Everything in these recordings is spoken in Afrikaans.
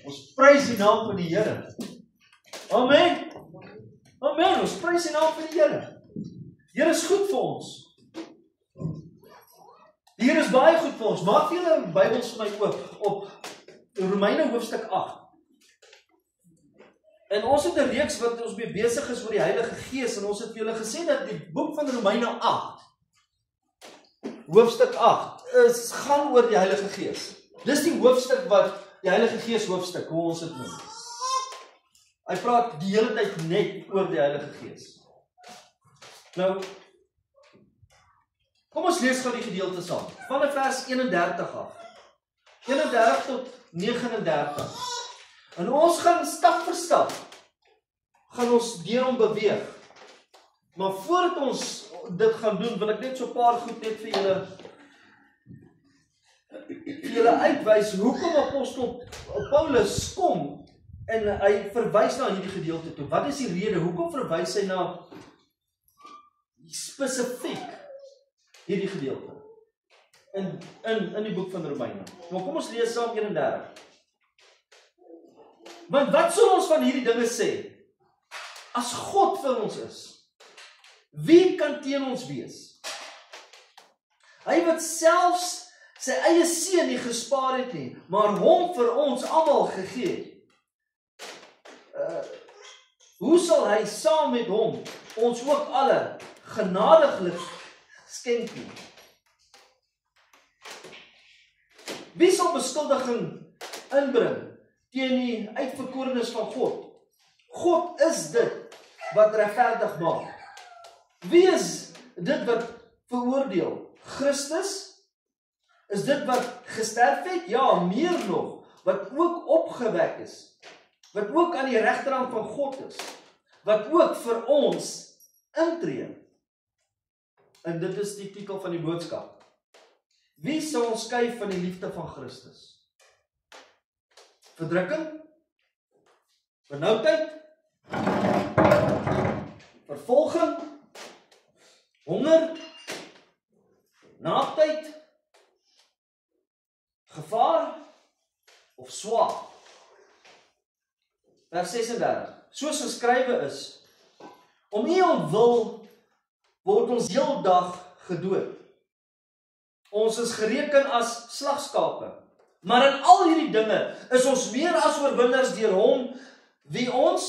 Ons prys die naam van die Here. Amen. Amen. Ons prys die naam van die Here. Die Here is goed vir ons. Die Here is baie goed vir ons. Maak vir julle Bybels vir my oop op Romeine hoofstuk 8. En ons het 'n reeks wat ons mee besig is oor die Heilige Gees en ons het vir julle gesê dat die boek van Romeine 8, hoofstuk 8, gaan oor die Heilige Gees. Dis die hoofstuk wat die Heilige Gees hoofstuk, hoe ons dit noem. Hy praat die hele tyd net oor die Heilige Gees. Nou, kom ons lees gou die gedeelte saam. Van vers 31 af. 31 tot 39. En ons gaan stap vir stap, gaan ons deur hom beweeg. Maar voordat ons dit gaan doen, wil ek net so 'n paar goed net vir julle uitwys, hoekom apostel Paulus kom, en hy verwys na hierdie gedeelte toe. Wat is die rede? Hoekom verwys hy na spesifiek hierdie gedeelte? In die boek van Romeine. Maar kom ons lees saam 31. Want wat sal ons van hierdie dinge sê? As God vir ons is, wie kan teen ons wees? Hy wat selfs sy eie seun nie gespaar het nie, maar hom vir ons almal gegee het. Hoe sal hy saam met hom ons ook alle genadiglik skenk nie? Wie sal beskuldiging inbring teen die uitverkorenes van God? God is dit wat regverdig maak. Wie is dit wat veroordeel? Christus? Is dit wat gesterf het? Ja, meer nog, wat ook opgewek is, wat ook aan die regterhand van God is, wat ook vir ons intree. En dit is die titel van die boodskap. Wie sal ons skei van die liefde van Christus? Verdrukking? Benoudheid? Vervolging? Honger? Naaktheid? Gevaar? Of swaar? Vers 36. Soos geskrywe is, om U ontwil word ons heeldag gedood. Ons is gereken as slagskape. Maar in al hierdie dinge is ons meer as oorwinners deur hom wie ons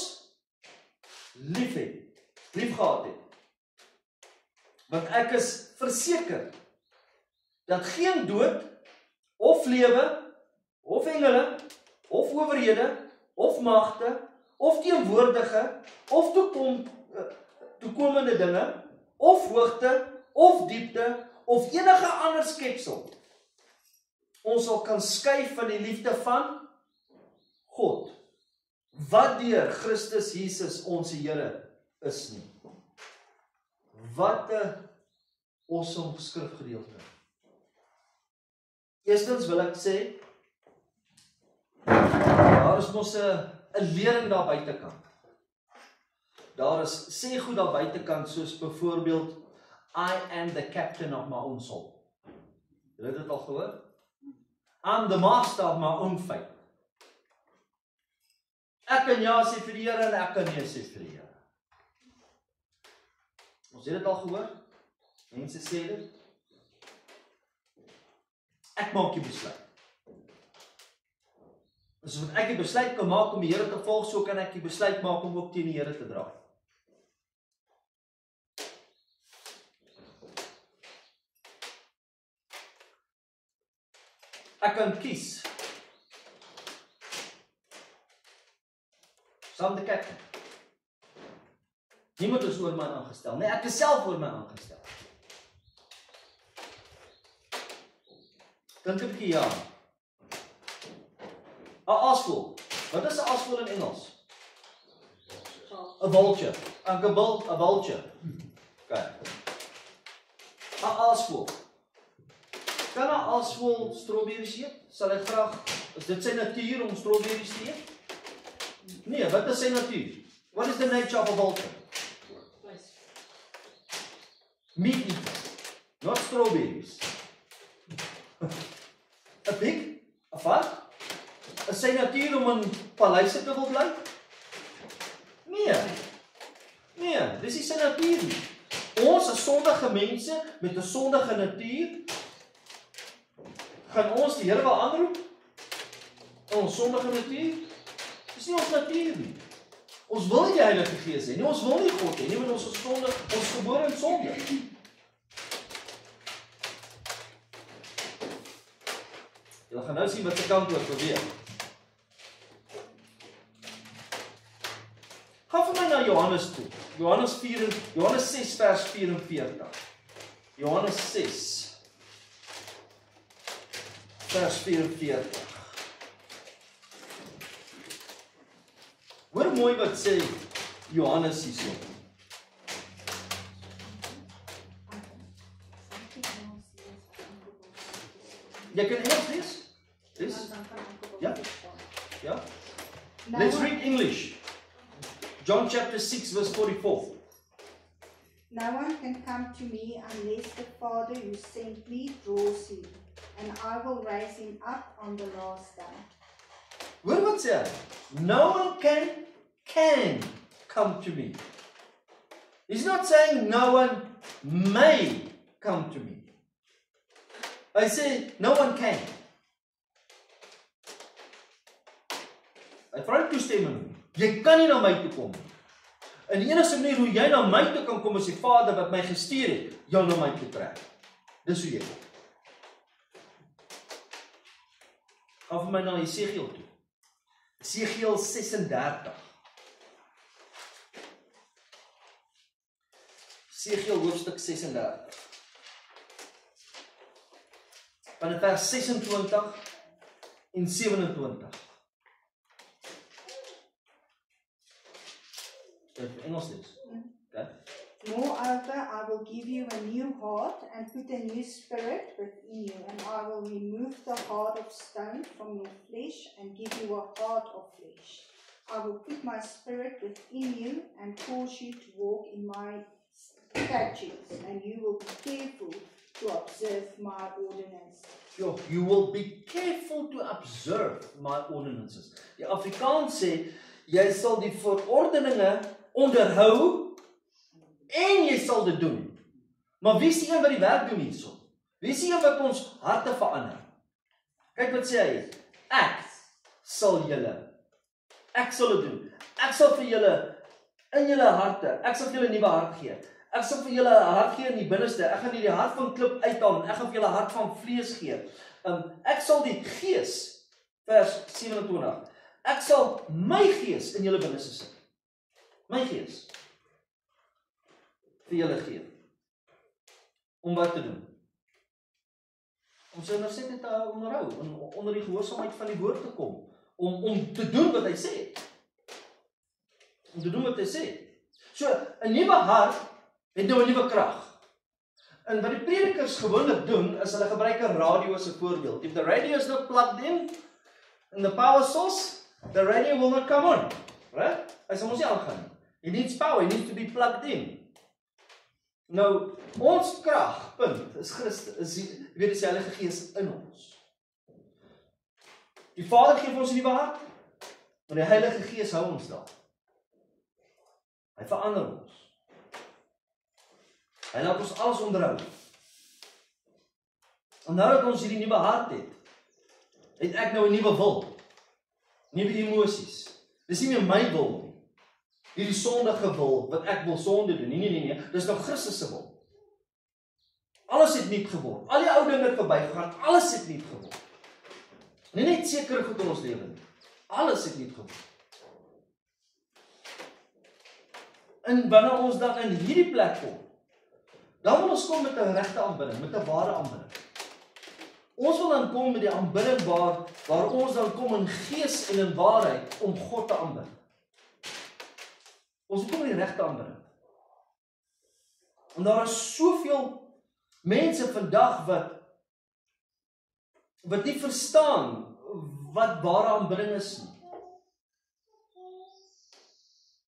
liefgehad het. Want ek is verseker dat geen dood of lewe of engele of owerhede of magte of teenwoordige of toekomende dinge of hoogte of diepte of enige ander skepsel ons sal kan skei van die liefde van God, wat deur Christus Jesus ons Here is nie. Wat 'n awesome skrifgedeelte. Eerstens wil ek sê, daar is mos 'n lering daar buitekant. Daar is sê goed daar buitekant, soos byvoorbeeld, I am the captain of my own soul. Julle het dit al gehoor? I'm the master of my own fate. Ek kan ja sê vir die Here en ek kan nee sê vir die Here. Ons het dit al gehoor? Mense sê dit. Ek maak die besluit. As wat ek die besluit kan maak om die Here te volg, so kan ek die besluit maak om ook teen die Here te draai. Ek kan kies. Saam die captain. Niemand is oor my aangestel. Nee, ek is self oor my aangestel. Dink 'n bietjie ja. 'n aasvoël. Wat is 'n aasvoël in Engels? 'n vulture. 'n vulture. Okay. 'n aasvoël. Kan 'n aasvoël strawberries eet? Sal hy graag, is dit sy natuur om strawberries te eet? Nee, wat is sy natuur? What is the nature of a vulture? Meat eater, not strawberries. 'n pig? 'n vark? Is sy natuur om in paleise te wil bly? Nee, dis nie sy natuur nie. Ons as sondige mense met 'n sondige natuur, gaan ons die Here wil aanroep? Ons sondige natuur? Dis nie ons natuur nie. Ons wil nie die Heilige Gees hê nie. Ons wil nie God hê nie, want ons is sondig, ons gebore in sonde. Julle gaan nou sien wat se kant oor beweeg. Gaan vir my na Johannes toe. Johannes 6 vers 44. Johannes 6 vers 44. Hoor mooi wat sê Johannes hierso. Jy kan Engels lees? Lees? Ja? Ja? Let's read English. John chapter 6 verse 44. No one can come to me unless the Father who sent me draws him, and I will raise him up on the last day. Hoor wat sê hy? No one can come to me. He's not saying no one may come to me. Hy sê no one can. Hy vra toestemming. Jy kan nie na my toe kom. En die enigste manier hoe jy na my toe kan kom is die Vader wat my gestuur het, jou na my toe trek. Dis hoe jy kom. Gaan vir my na Jesegiel toe. Jesegiel 36. Jesegiel hoofstuk 36. Van vers 26 en 27. Engels lees. Okay. Moreover, I will give you a new heart and put a new spirit within you, and I will remove the heart of stone from your flesh and give you a heart of flesh. I will put my spirit within you and cause you to walk in my statutes, and you will be careful to observe my ordinances. You will be careful to observe my ordinances. Die Afrikaans sê, jy sal die verordeninge onderhou en jy sal dit doen. Maar wie is die een wat die werk doen hierso? Wie is die een wat ons harte verander? Kyk wat sê hy, ek sal dit doen. Ek sal vir julle in julle harte, ek sal vir julle 'n nuwe hart gee. Ek sal vir julle 'n hart gee in die binneste. Ek gaan die hart van klip uithaal en ek gaan vir julle 'n hart van vlees gee. Ek sal die gees, vers 27, ek sal my gees in julle binneste sit. My gees vir julle gee. Om wat te doen? Om sy onderset te onderhou, onder die gehoorsaamheid van die woord te kom, om te doen wat hy sê. Om te doen wat hy sê. So, 'n nuwe hart het nou 'n nuwe krag. En wat die predikers gewoonlik doen, is hulle gebruik 'n radio as 'n voorbeeld. If the radio is not plugged in the power source, the radio will not come on. Right? Hy sal mos nie aangaan nie. It needs power, it needs to be plugged in. Nou, ons kragpunt is Christus, is die Heilige Gees in ons. Die Vader gee vir ons 'n nuwe hart, maar die Heilige Gees hou ons daar. Hy verander ons. Hy laat ons alles onderhou. En nou dat ons hierdie nuwe hart het ek nou 'n nuwe wil, nuwe emosies. Dis nie meer my wil nie. Hierdie sondige wil, wat ek wil sonde doen. Nee. Dis nou Christus se wil. Alles het nuut geword. Al die ou dinge het verbygegaan. Alles het nuut geword. Nie net sekere goed in ons lewe nie. Alles het nuut geword. En wanneer ons dan in hierdie plek kom, dan wil ons kom met 'n regte aanbidding, met 'n ware aanbidding. Ons wil dan kom met die aanbidding waar ons dan kom in gees en in waarheid om God te aanbid. Ons kom met die regte aanbidding. En daar is soveel mense vandag wat nie verstaan wat ware aanbidding is nie.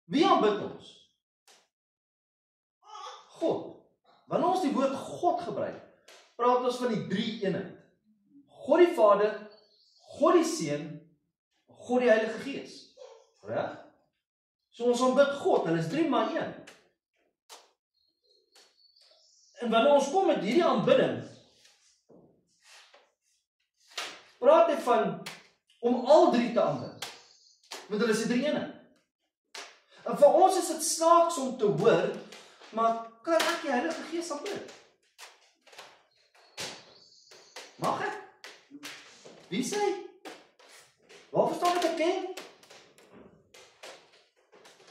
Wie aanbid ons? God. Wanneer ons die woord God gebruik, praat ons van die drie eenheid. God die Vader, God die Seun God die Heilige Gees. Reg? So ons aanbid God, hulle is 3 maar 1. En wanneer ons kom met hierdie aanbidding, praat hy van om al 3 te aanbid. Want hulle is die 3 eenheid. En vir ons is dit snaaks om te hoor, maar kan ek die Heilige Gees aanbid? Mag ek? Wie sê? Waar verstaan ek ken?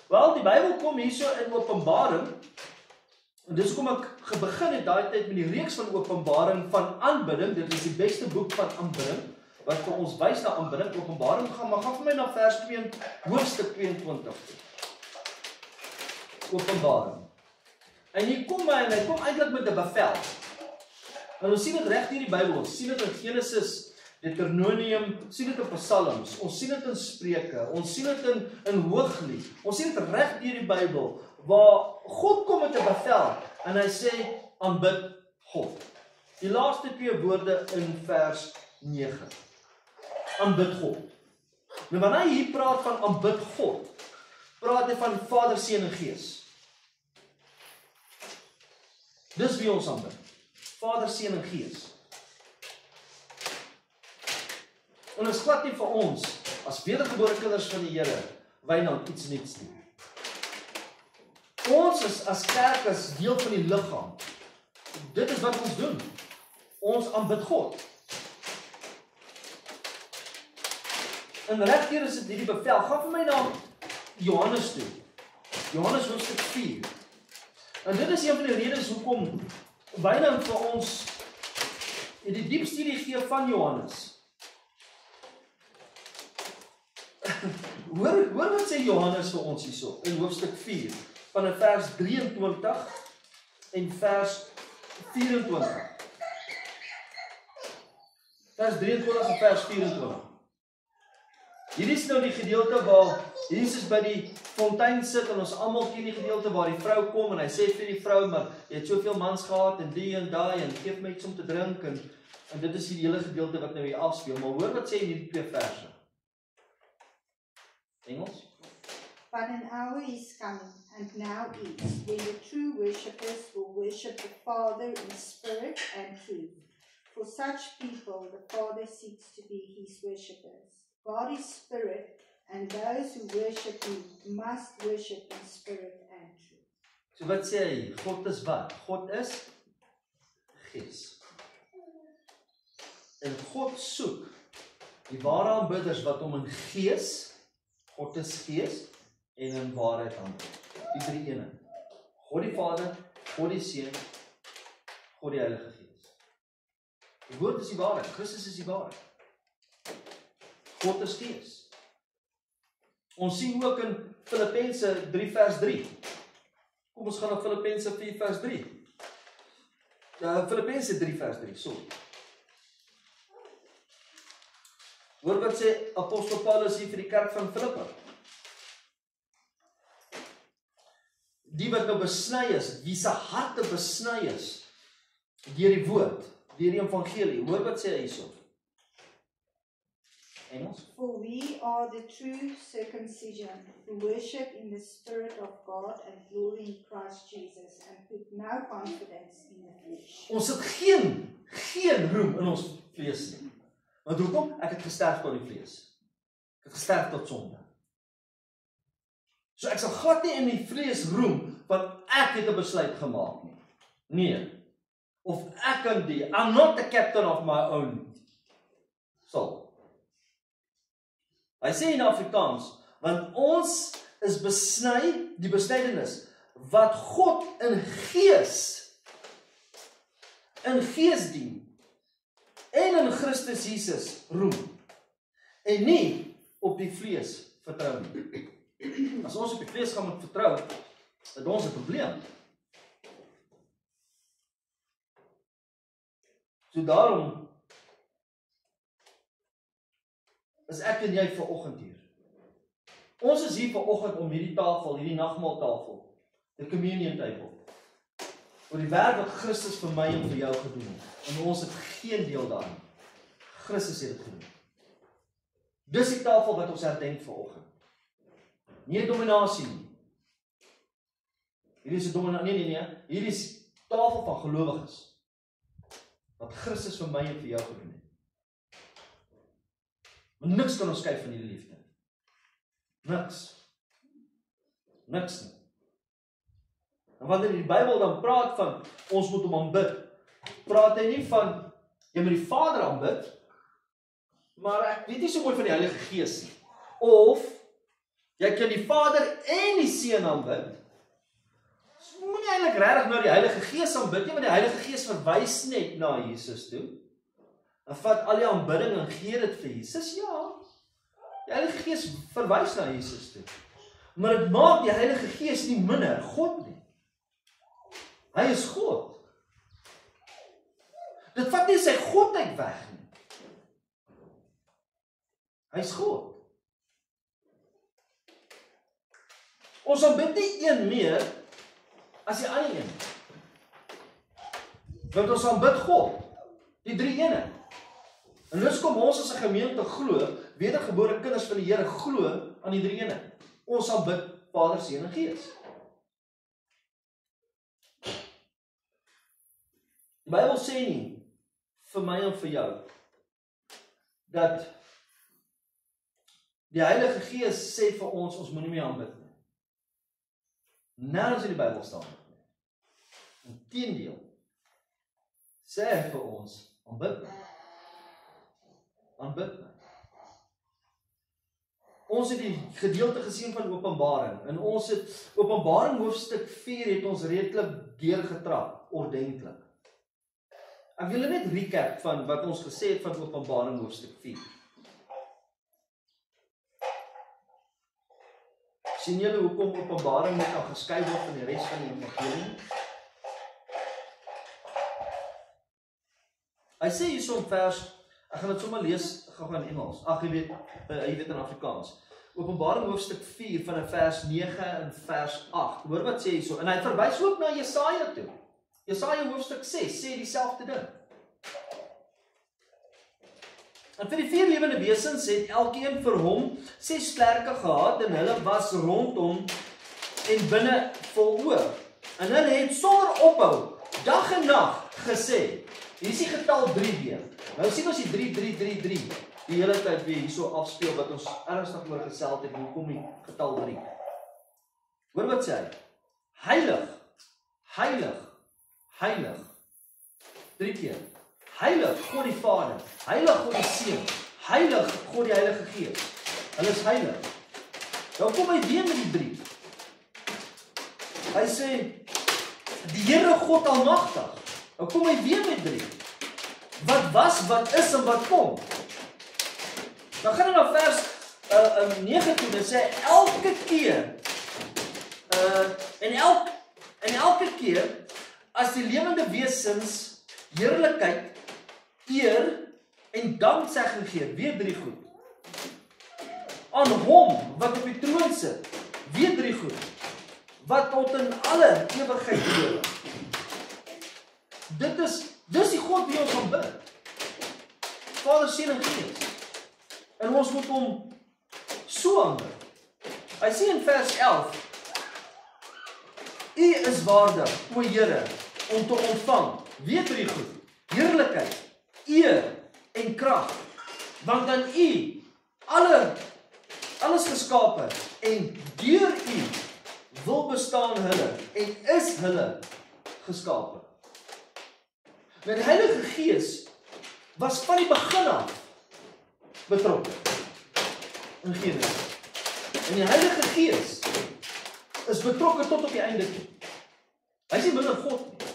Wel, die Bybel kom hierso in Openbaring, en dis hoekom ek begin het daai tyd met die reeks van Openbaring van aanbidding. Dit is die beste boek van aanbidding, wat vir ons wys na aanbidding. Openbaring gaan, maar gaan vir my na vers 2, hoofstuk 22. Openbaring. En hier kom hy, en hy kom eintlik met 'n bevel. En ons sien dit reg hier in die Bybel. Ons sien dit in Genesis, Deuteronomium, sien dit in Psalms, ons sien dit in Spreuke, ons sien dit in Hooglied. Ons sien dit reg deur die Bybel waar God kom met 'n bevel en hy sê aanbid God. Die laaste 2 woorde in vers 9. Aanbid God. Nou wanneer hy hier praat van aanbid God, praat hy van Vader, Seun en Gees. Dis wie ons aanbid. Vader, Seun en Gees. En ons glad nie vir ons, as wedergebore kinders van die Here, wynand iets niets nie. Ons is as kerk as deel van die liggaam. Dit is wat ons doen. Ons aanbid God. En regdeur is dit hierdie bevel. Gaan vir my na Johannes toe. Johannes hoofstuk 4. En dit is een van die redes hoekom wynand vir ons die diep studie gee van Johannes. Hoor wat sê Johannes vir ons hierso in hoofstuk 4 van vers 23 en vers 24. Vers 23 en vers 24. Hierdie is nou die gedeelte waar Jesus by die fontein sit en ons almal ken die gedeelte waar die vrou kom en hy sê vir die vrou, maar jy het soveel mans gehad en die en daai en geef my iets om te drink en dit is die hele gedeelte wat nou hier afspeel. Maar hoor wat sê hierdie 2 verse. Engels? But an hour is coming, and now is, when the true worshippers will worship the Father in spirit and truth. For such people, the Father seeks to be his worshippers. God is spirit, and those who worship him must worship in spirit and truth. So wat sê hy? God is wat? God is Gees. En God soek die ware aanbidders wat hom in gees, God is Gees, en in waarheid aanbid. Die 3 eenheid. God die Vader, God die Seun, God die Heilige Gees. Die woord is die waarheid, Christus is die waarheid. God is Gees. Ons sien ook in Filippense 3 vers 3. Kom ons gaan na Filippense 4 vers 3. Filippense 3 vers 3, sorry. Hoor wat sê Apostel Paulus hier vir die kerk van Filippe. Die wat nou besny is, wie se harte besny is deur die woord, deur die evangelie. Hoor wat sê hy hierso. Engels? For we are the true circumcision, who worship in the Spirit of God and glory in Christ Jesus, and put no confidence in the flesh. Ons het geen roem in ons vlees nie. Want hoekom? Ek het gesterf tot die vlees. Ek het gesterf tot sonde. So ek sal glad nie in die vlees roem, want ek het 'n besluit gemaak nie. Nee. Of ek kan die, I'm not the captain of my own soul. Hy sê in Afrikaans, want ons is besny, die besnydenis, wat God in gees dien, en in Christus Jesus roem, en nie op die vlees vertrou nie. As ons op die vlees gaan moet vertrou, het ons 'n probleem. So daarom is ek en jy vanoggend hier. Ons is hier vanoggend om hierdie tafel, hierdie nagmaaltafel, die communion tafel, oor die werk wat Christus vir my en vir jou gedoen het. En ons het geen deel daarin. Christus het dit gedoen. Dis die tafel wat ons herdenk vanoggend. Nie 'n dominasie nie. Hierdie is 'n dominasie, nee. Hierdie is tafel van gelowiges. Wat Christus vir my en vir jou gedoen het. Maar niks kan ons skei van hierdie liefde. Niks nie. En wanneer die Bybel dan praat van ons moet hom aanbid, praat hy nie van jy moet die Vader aanbid, maar ek weet nie so mooi van die Heilige Gees nie. Of jy kan die Vader en die Seun aanbid. So moenie eintlik regtig na die Heilige Gees aanbid nie, want die Heilige Gees verwys net na Jesus toe. En vat al die aanbidding en gee dit vir Jesus. Ja. Die Heilige Gees verwys na Jesus toe. Maar dit maak die Heilige Gees nie minder God nie. Hy is God. Dit vat nie sy godheid weg nie. Hy is God. Ons aanbid nie een meer as die ander een. Want ons aanbid God, die drie eenheid. En dus kom ons as 'n gemeente glo, wedergebore kinders van die Here glo aan die drie eenheid. Ons aanbid Vader, Seun en Gees. Die Bybel sê nie vir my en vir jou dat die Heilige Gees sê vir ons moenie meer aanbid nie. Nergens in die Bybel staan dit nie. Inteendeel sê hy vir ons aanbid my. Aanbid my. Ons het die gedeelte gesien van Openbaring en ons het Openbaring hoofstuk 4 het ons redelik deurgetrap, ordentlik. Ek wil net recap van wat ons gesê het van Openbaring hoofstuk 4. Sien julle hoekom Openbaring net al geskei word van die res van die evangelie? Hy sê hierso in vers, ek gaan dit sommer lees gou in Engels. Ag jy weet in Afrikaans. Openbaring hoofstuk 4 van vers 9 en vers 8. Hoor wat sê hierso. En hy verwys ook na Jesaja toe. Jesaja hoofstuk 6 sê dieselfde ding. En vir die vier lewende wesens het elkeen vir hom 6 vlerke gehad en hulle was rondom en binne vol oë. En hulle het sonder ophou dag en nag gesê. Hier is die getal 3 weer. Nou sien ons die 3 die hele tyd weer hierso afspeel wat ons ernstig oor gesels het, hoekom die getal 3. Hoor wat sê hy? Heilig, heilig, heilig. 3 keer. Heilig God die Vader, heilig God die Seun, heilig God die Heilige Gees. Hulle is heilig. Nou kom hy weer met die 3. Hy sê die Here God Almagtig. Nou kom hy weer met 3. Wat was, wat is en wat kom. Dan gaan hy na vers 9 toe en sê elke keer en elke keer as die lewende wesens heerlikheid, eer en danksegging gee, weer 3 goed. Aan hom wat op die troon sit, weer 3 goed. Wat tot in alle ewigheid behoort. Dis die God wie ons aanbid. Vader, Seun en Gees. En ons moet hom so aanbid. Hy sê in vers 11, U is waardig, o Here, om te ontvang, weer 3 goed, heerlikheid, eer en krag, want aan U alles geskape en deur U wil bestaan hulle en is hulle geskape. Maar die Heilige Gees was van die begin af betrokke in Genesis. En die Heilige Gees is betrokke tot op die einde toe. Hy is nie minder God nie.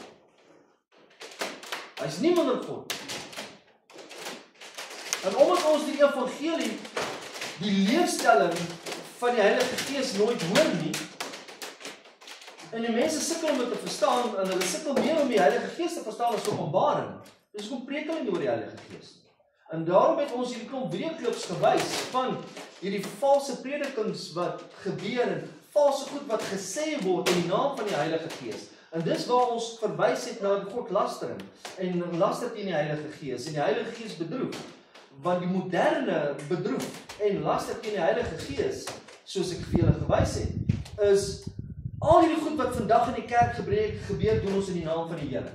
Hy is nie minder God. En omdat ons die evangelie, die leerstelling van die Heilige Gees nooit hoor nie, en die mense sukkel om dit te verstaan, en hulle sukkel meer om die Heilige Gees te verstaan as Openbaring, dis hoekom preek hulle nie oor die Heilige Gees nie. En daarom het ons hierdie klomp breeklips gewys van hierdie valse predikings wat gebeur en valse goed wat gesê word in die naam van die Heilige Gees. En dis waar ons verwys het na God lastering en laster teen die Heilige Gees en die Heilige Gees bedroef. Want die moderne bedroef en laster teen die Heilige Gees, soos ek vir julle gewys het, is al hierdie goed wat vandag in die kerk gebeur, doen ons in die naam van die Here.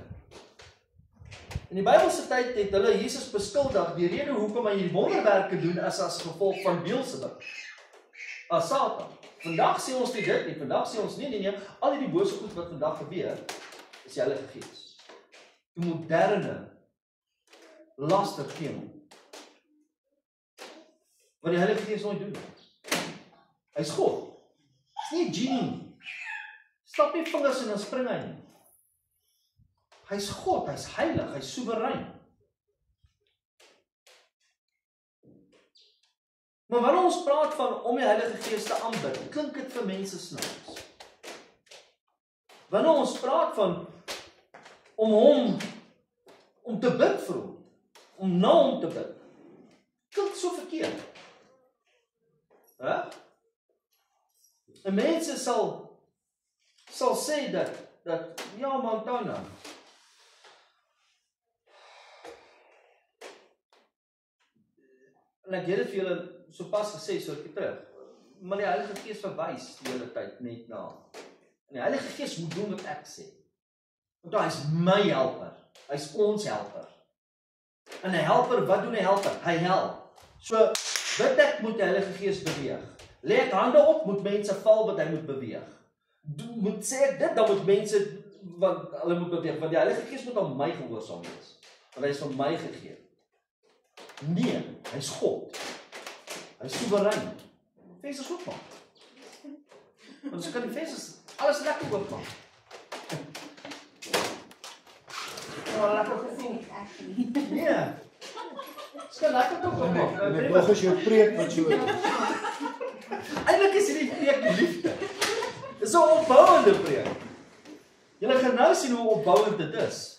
In die Bybelse tyd het hulle Jesus beskuldig, die rede hoekom hy hierdie wonderwerke doen, is as gevolg van Beelzebub, as Satan. Vandag sê ons nie dit nie, vandag sê ons nee, al hierdie bose goed wat vandag gebeur, is die Heilige Gees. Die moderne laster teen hom. Wat die Heilige Gees nooit doen. Hy is God. Hy is nie 'n genie. Stap nie vingers en dan spring hy nie. Hy is God, hy is heilig, hy is soewerein. Maar wanneer ons praat van om die Heilige Gees te aanbid, klink dit vir mense snaaks. Wanneer ons praat van om te bid vir hom, om na hom te bid, klink so verkeerd. En mense sal sê dat ja, Montana, en ek het dit vir julle so pas gesê, so ek terug, maar die Heilige Gees verwys die hele tyd net na. En die Heilige Gees moet doen wat ek sê. Want hy is my helper, hy is ons helper. En 'n helper, wat doen 'n helper? Hy help. So, bid ek moet die Heilige Gees beweeg. Lê ek hande op, moet mense val wat hy moet beweeg. Moet sê ek dit, dan moet mense wat hulle moet beweeg, want die Heilige Gees moet aan my gehoorsaam wees. Want hy is van my gegee. Nee, hy is God. Hy is soewerein. Vensters oopmaak. Want so kan die vensters alles lekker oopmaak. Lekker gevoel. Nee. So lekker oopmaak. En nog is jou preek wat so. Eintlik is hierdie preek liefde. Dis 'n opbouende preek. Julle gaan nou sien hoe opbouend dit is.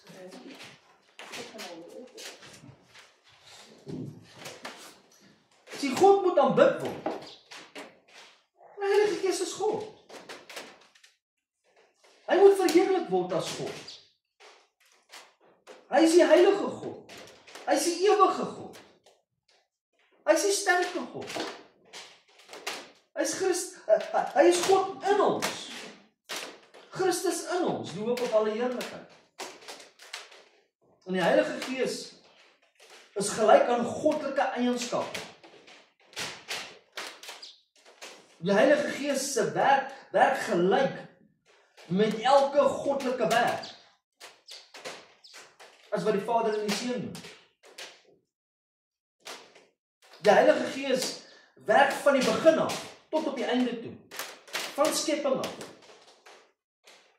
God moet aanbid word. Die Heilige Gees is God. Hy moet verheerlik word as God. Hy is die heilige God. Hy is die ewige God. Hy is die sterke God. Hy is God in ons. Christus in ons, die hoop op alle heerlikheid. En die Heilige Gees is gelyk aan goddelike eienskappe. Die Heilige Gees se werk gelyk met elke goddelike werk. As wat die Vader en die Seun doen. Die Heilige Gees werk van die begin af tot op die einde toe. Van skepping af.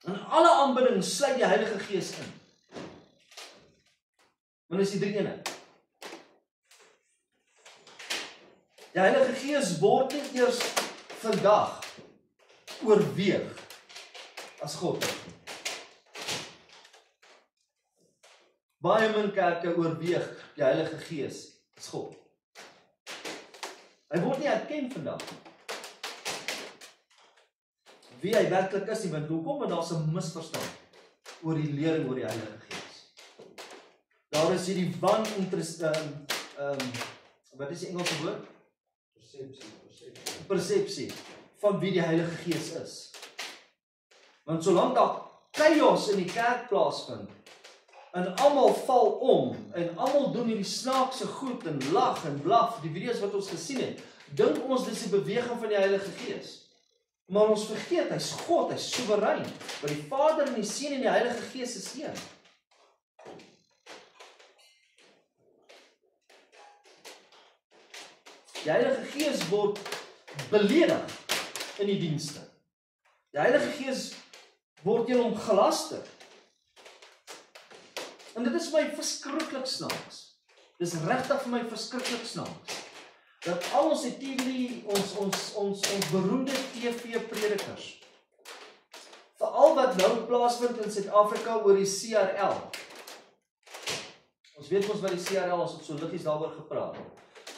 En alle aanbidding sluit die Heilige Gees in. Want is die drie eenheid. Die Heilige Gees word nie eers vandag oorweeg as God. Baie min kerke oorweeg die Heilige Gees as God. Hy word nie erken vandag. Wie hy werklik is, want hoekom? Want daar's 'n misverstand oor die lering oor die Heilige Gees. Daar is hierdie wat is die Engelse woord? Persepsie van wie die Heilige Gees is. Want solank daar chaos in die kerk plaasvind, en almal val om, en almal doen hierdie snaakse goed, en lag en blaf, die video's wat ons gesien het, dink ons dis die beweging van die Heilige Gees. Maar ons vergeet, hy's God, hy's soewerein, want die Vader en die Seun en die Heilige Gees is een. Die Heilige Gees word beledig in die dienste. Die Heilige Gees word teen hom gelaster. En dit is vir my verskriklik snaaks. Dis regtig vir my verskriklik snaaks. Dat al ons TV, ons beroemde TV-predikers, veral wat nou plaasvind in Suid-Afrika oor die CRL. Ons weet wat die CRL is, ons het so liggies daaroor gepraat.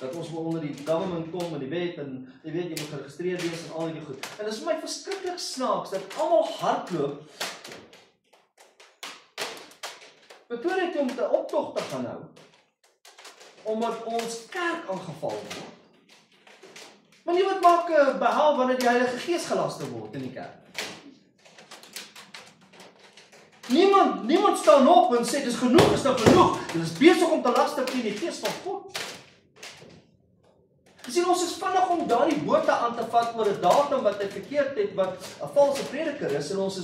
Dat ons moet onder die government kom en die wet, en jy weet, jy moet geregistreerd wees en al die goed. En dit is vir my verskriklik snaaks, dat almal hardloop, Pretoria toe om 'n optog te gaan hou, omdat ons kerk aangeval word. Maar niemand maak 'n behaal wanneer die Heilige Gees gelaster word in die kerk. Niemand staan op en sê, dis genoeg, is nou genoeg. Jy is besig om te laster teen die Gees van God. Jy sien, ons is vinnig om daardie bote aan te vat oor 'n datum wat hy verkeerd het, wat 'n valse prediker is, en ons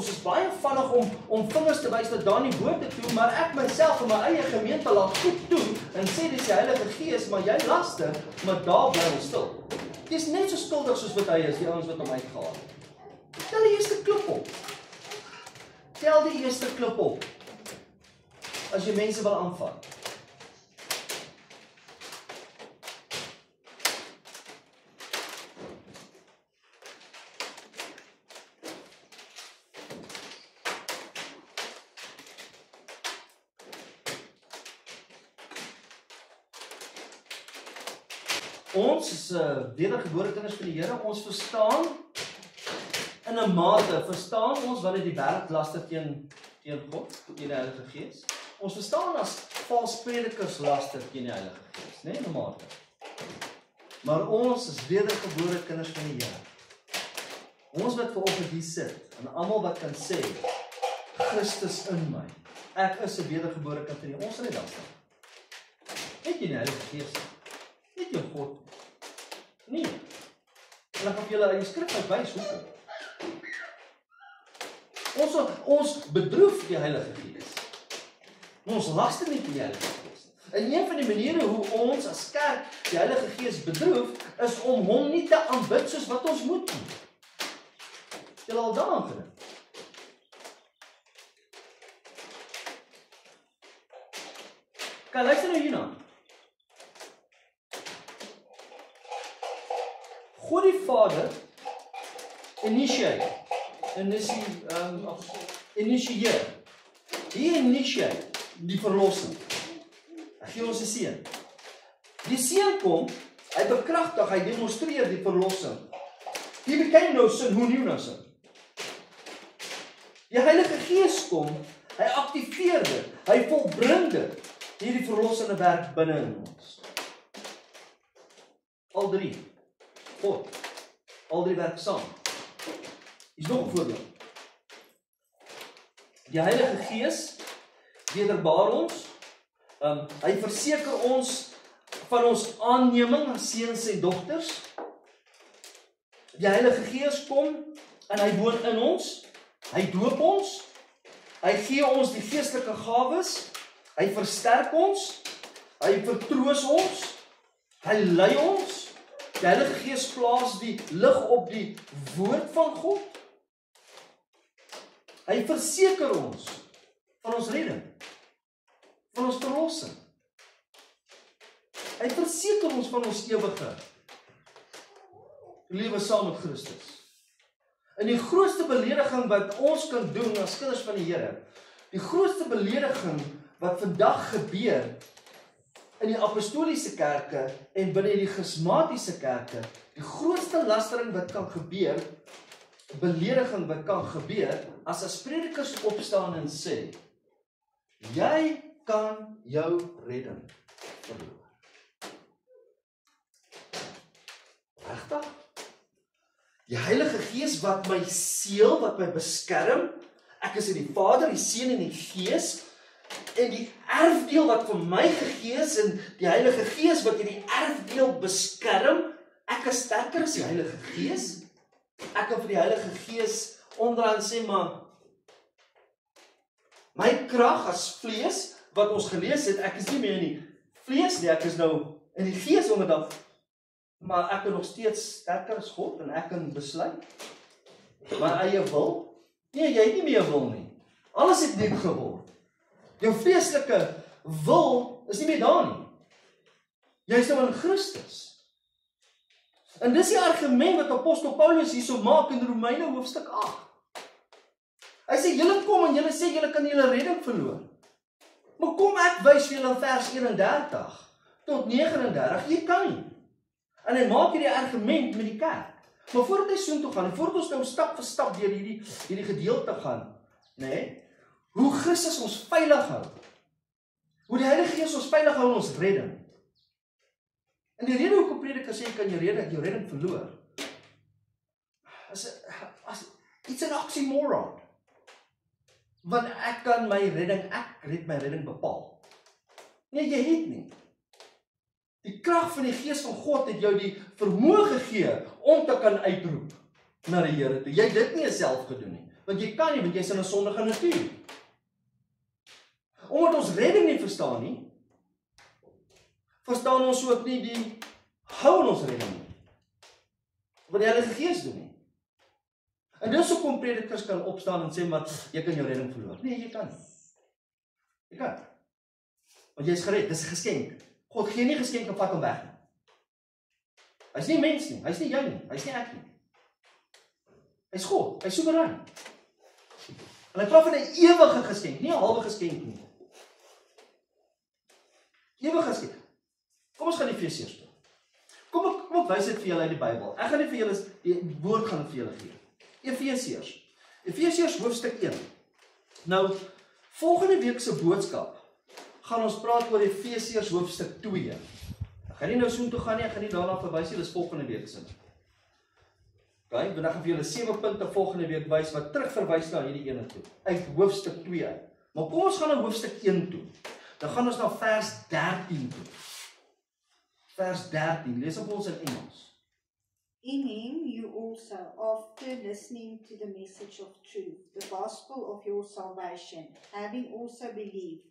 is baie vinnig om vingers te wys na daardie bote toe, maar ek myself in my eie gemeente laat goed toe, en sê dis die Heilige Gees, maar jy laster, maar daar bly ons stil. Jy is net so skuldig soos wat hy is, die ouens wat hom uitgehaal het. Tel die eerste klip op. Tel die eerste klip op, as jy mense wil aanvat. Ons is wedergebore kinders van die Here, ons verstaan in 'n mate, verstaan ons wanneer die wêreld laster teen God, teen die Heilige Gees. Ons verstaan as vals predikers laster teen die Heilige Gees, nee, in 'n mate. Maar ons is wedergebore kinders van die Here. Ons wat vanoggend hier sit, en almal wat kan sê, Christus in my, ek is 'n wedergebore kind van die Here, ons sal nie laster. Net die Heilige Gees, net jou God. Nee. En ek gaan julle uit die skrif uitwys hoekom. Ons bedroef die Heilige Gees. Ons laster nie die Heilige Gees. En een van die maniere hoe ons as kerk die Heilige Gees bedroef, is om hom nie te aanbid soos wat ons moet nie. Julle al daaraan gedink? Kyk, luister nou hierna. God die Vader initieer. Hy initieer die verlossing. Hy gee ons 'n seun. Die seun kom, hy bekragtig, hy demonstreer die verlossing. He became no sin, who knew no sin. Die Heilige Gees kom, hy aktiveer dit, hy volbring dit, hierdie verlossende werk binne in ons. Al drie. God, al drie werk saam. Is nog 'n voorbeeld. Die Heilige Gees wederbaar ons. Hy verseker ons van ons aanneming as seuns en dogters. Die Heilige Gees kom en hy woon in ons. Hy doop ons. Hy gee ons die geestelike gawes. Hy versterk ons. Hy vertroos ons. Hy lei ons. Die Heilige Gees plaas die lig op die woord van God. Hy verseker ons van ons redding, van ons verlossing. Hy verseker ons van ons ewige lewe saam met Christus. En die grootste belediging wat ons kan doen as kinders van die Here, die grootste belediging wat vandag gebeur in die apostoliese kerke en binne die charismatiese kerke, die grootste lastering wat kan gebeur, belediging wat kan gebeur, as predikers opstaan en sê, jy kan jou redding verloor. Regtig? Die Heilige Gees wat my seël, wat my beskerm, ek is in die Vader, die Seun en die Gees, en die erfdeel wat vir my gegee is, en die Heilige Gees wat hierdie erfdeel beskerm, ek is sterker as die Heilige Gees. Ek kan vir die Heilige Gees onderaan sê, maar my krag as vlees, wat ons gelees het, ek is nie meer in die vlees nie, ek is nou in die Gees onderdag, maar ek kan nog steeds sterker as God, en ek kan besluit, my eie wil, nee, jy het nie meer wil nie, alles het diep geword, jou vleeslike wil is nie meer daar nie, jy is nou in Christus, en dis die argument wat apostel Paulus hierso maak in Romeine hoofstuk 8, hy sê, julle kom en julle sê, julle kan julle redding verloor, maar kom ek wys vir julle in vers 31 tot 39, jy kan nie, en hy maak hierdie argument met die kerk, maar voordat hy soontoe gaan, en voordat ons nou stap vir stap deur hierdie gedeelte gaan, nee, hoe Christus ons veilig hou, Hoe die Heilige Gees ons veilig hou in ons redding. En die rede hoekom prediker sê, kan jou redding verloor, it's an oxymoron. Want ek red my redding bepaal. Nee, jy het nie. Die krag van die Gees van God het jou die vermoë gegee om te kan uitroep na die Here toe. Jy het dit nie self gedoen nie. Want jy kan nie, want jy is in 'n sondige natuur. Omdat ons redding nie verstaan nie, verstaan ons ook nie die hou in ons redding nie. Wat die Heilige Gees doen nie. En dis hoekom predikers kan opstaan en sê, maar jy kan jou redding verloor. Nee, jy kan nie. Jy kan. Want jy is gered, dis 'n geskenk. God gee nie geskenk en vat hom weg nie. Hy's nie mens nie, hy's nie jy nie, hy's nie ek nie. Hy's God, hy's soewerein. En hy praat van 'n ewige geskenk, nie 'n halwe geskenk nie. Ewige geskenk. Kom ons gaan Efesiërs toe. Kom ek wys dit vir julle uit die Bybel. Ek gaan nie vir julle die woord gaan vir julle gee. Efesiërs hoofstuk 1. Nou, volgende week se boodskap gaan ons praat oor Efesiërs hoofstuk 2. Ek gaan nie nou soontoe gaan nie, ek gaan nie daarna verwys nie, dis volgende week se. Okay, dan gaan vir julle 7 punte volgende week wys wat terugverwys na hierdie ene toe, uit hoofstuk 2 uit. Maar kom ons gaan na hoofstuk 1 toe. Dan gaan ons na vers 13 toe. Vers 13, lees op ons in Engels. In him you also, after listening to the message of truth, the gospel of your salvation, having also believed,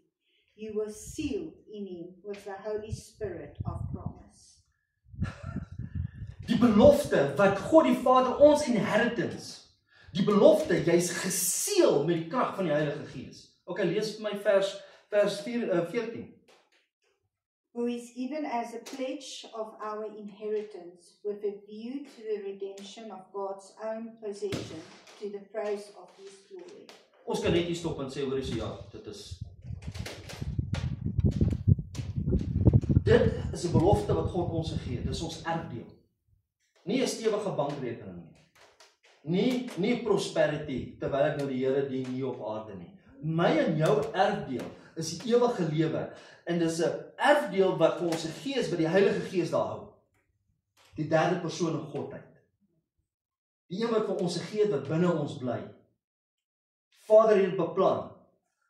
you were sealed in him with the Holy Spirit of promise. Die belofte wat God die Vader ons inheritance, die belofte, jy's geseël met die krag van die Heilige Gees. Okay, lees vir my vers 14. Who is given as a pledge of our inheritance with a view to the redemption of God's own possession to the praise of his glory. Ons kan net hier stop en sê, hoor jy, ja, dit is 'n belofte wat God ons gegee het, dis ons erfdeel. Nie 'n stewige bankrekening nie. Nie prosperity, terwyl ek nou die Here dien hier op aarde nie. My en jou erfdeel is die ewige lewe, en dis 'n erfdeel wat vir ons gegee is, wat die Heilige Gees daar hou. Die derde persoon in Godheid. Die een wat vir ons gegee het, wat binne ons bly. Vader het beplan.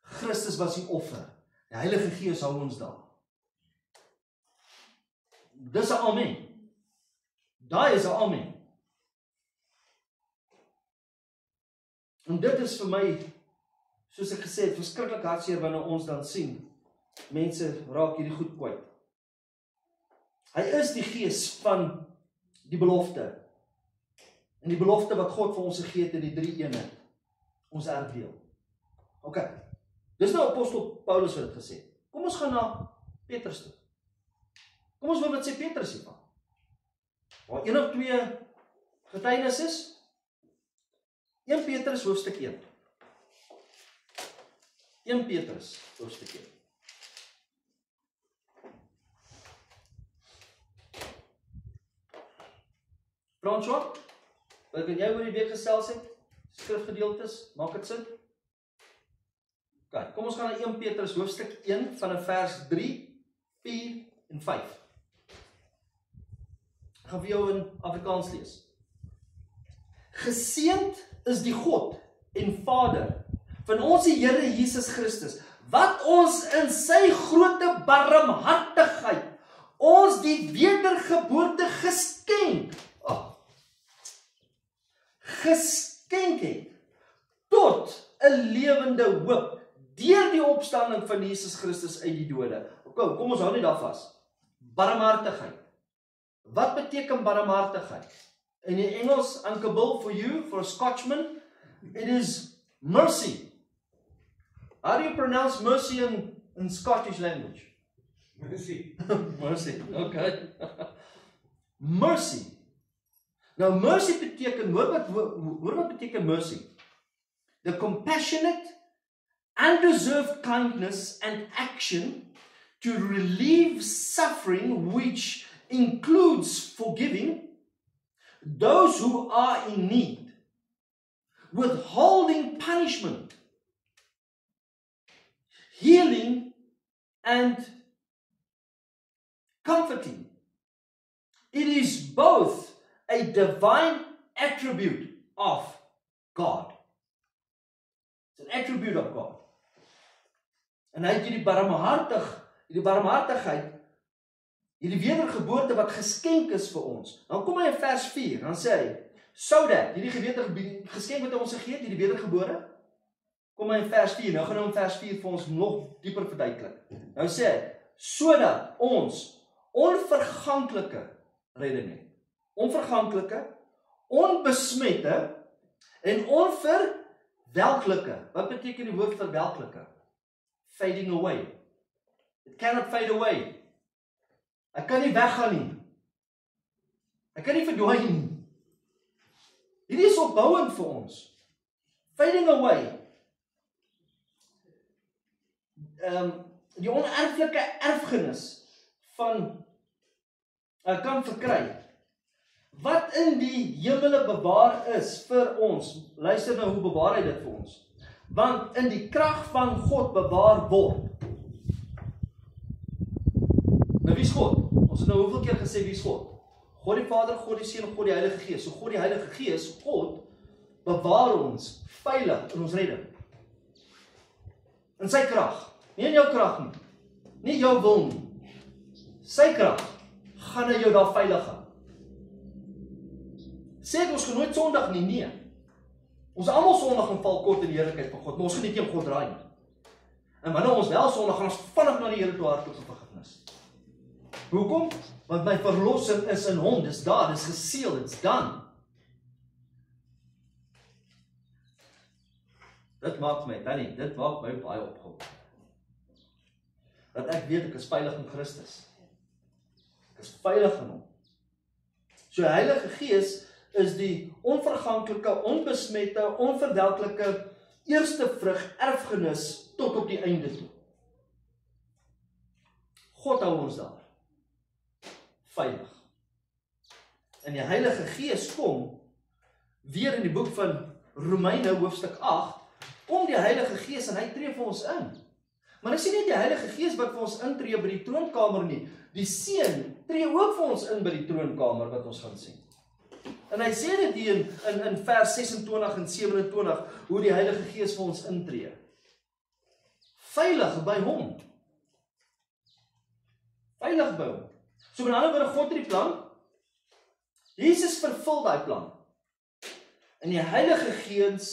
Christus was die offer. Die Heilige Gees hou ons daar. Dis 'n amen. Daai is 'n amen. En dit is vir my, soos ek gesê het, verskriklik hartseer wanneer ons dan sien, mense raak hierdie goed kwyt. Hy is die Gees van die belofte. En die belofte wat God vir ons gegee het in die 3 eenheid. Ons erfdeel. OK. Dis nou apostel Paulus wat dit gesê. Kom ons gaan na Petrus toe. Kom ons hoor wat sê Petrus hiervan. Waar 1 of 2 getuienis is. 1 Petrus hoofstuk 1. 1 Petrus hoofstuk 1. François, wat kan jy oor die week gesels het? Skrifgedeeltes, maak dit sin? OK, kom ons gaan na 1 Petrus hoofstuk 1 van vers 3, 4 en 5. Ek gaan vir jou in Afrikaans lees. Geseënd is die God en Vader van ons Here Jesus Christus, wat ons in sy groote barmhartigheid ons die wedergeboorte geskenk het tot 'n lewende hoop deur die opstanding van Jesus Christus uit die dode. Kom ons hou net daar vas. Barmhartigheid. Wat beteken barmhartigheid? In die Engels, unkable for you, for a Scotchman, it is mercy. How do you pronounce mercy in Scottish language? Mercy. Mercy, okay. Mercy. Nou mercy beteken, hoor wat beteken mercy? The compassionate, undeserved kindness and action to relieve suffering, which includes forgiving those who are in need, withholding punishment, healing and comforting. It is both a divine attribute of God. It's an attribute of God. En hy het hierdie barmhartigheid, hierdie wedergeboorte wat geskenk is vir ons. Dan kom hy in vers 4, dan sê hy, so dat, hierdie geskenk wat hy ons gegee het, hierdie wedergebore, kom hy in vers 4, nou gaan hy in vers 4 vir ons nog dieper verduidelik. Nou sê hy, sodat ons onverganklike redding het. Onverganklike, onbesmette en onverwelklike. Wat beteken die woord verwelklike? Fading away. It cannot fade away. Hy kan nie weggaan nie. Hy kan nie verdwaai nie. Hierdie is opbouend vir ons. Fading away. Die onerflike erfenis van kan verkry. Wat in die hemele bewaar is vir ons. Luister nou hoe bewaar hy dit vir ons. Want in die krag van God bewaar word. Nou wie is God? Ons het nou hoeveel keer gesê wie is God? God die Vader, God die Seun en God die Heilige Gees. So God die Heilige Gees, God, bewaar ons veilig in ons redding. In sy krag. Nie in jou krag nie. Nie jou wil nie. Sy krag gaan hy jou daar veilig hou. Sê ek ons gaan nooit sondig nie, nee. Ons almal sondig en val kort in die heerlikheid van God, maar ons gaan nie teen God draai nie. En wanneer ons wel sondig, gaan ons vinnig na die Here toe hardloop vir vergifnis. Hoekom? Want my verlossing is in hom, dis daar, dis geseël, it's done. Dit maak my baie opgewonde. Dat ek weet ek is veilig in Christus. Ek is veilig in hom. So die Heilige Gees is die onverganklike, onbesmette, onverwelklike eerste vrug erfenis tot op die einde toe. God hou ons daar. Veilig. En die Heilige Gees kom weer in die boek van Romeine hoofstuk 8, kom die Heilige Gees en hy tree vir ons in. Maar dis nie net die Heilige Gees wat vir ons intree by die troonkamer nie. Die Seun tree ook vir ons in by die troonkamer wat ons gaan sien. En hy sê dit hier in vers 26 en 27, hoe die Heilige Gees vir ons intree. Veilig by hom. Veilig by hom. So met ander woorde, God het die plan. Jesus vervul daai plan. En die Heilige Gees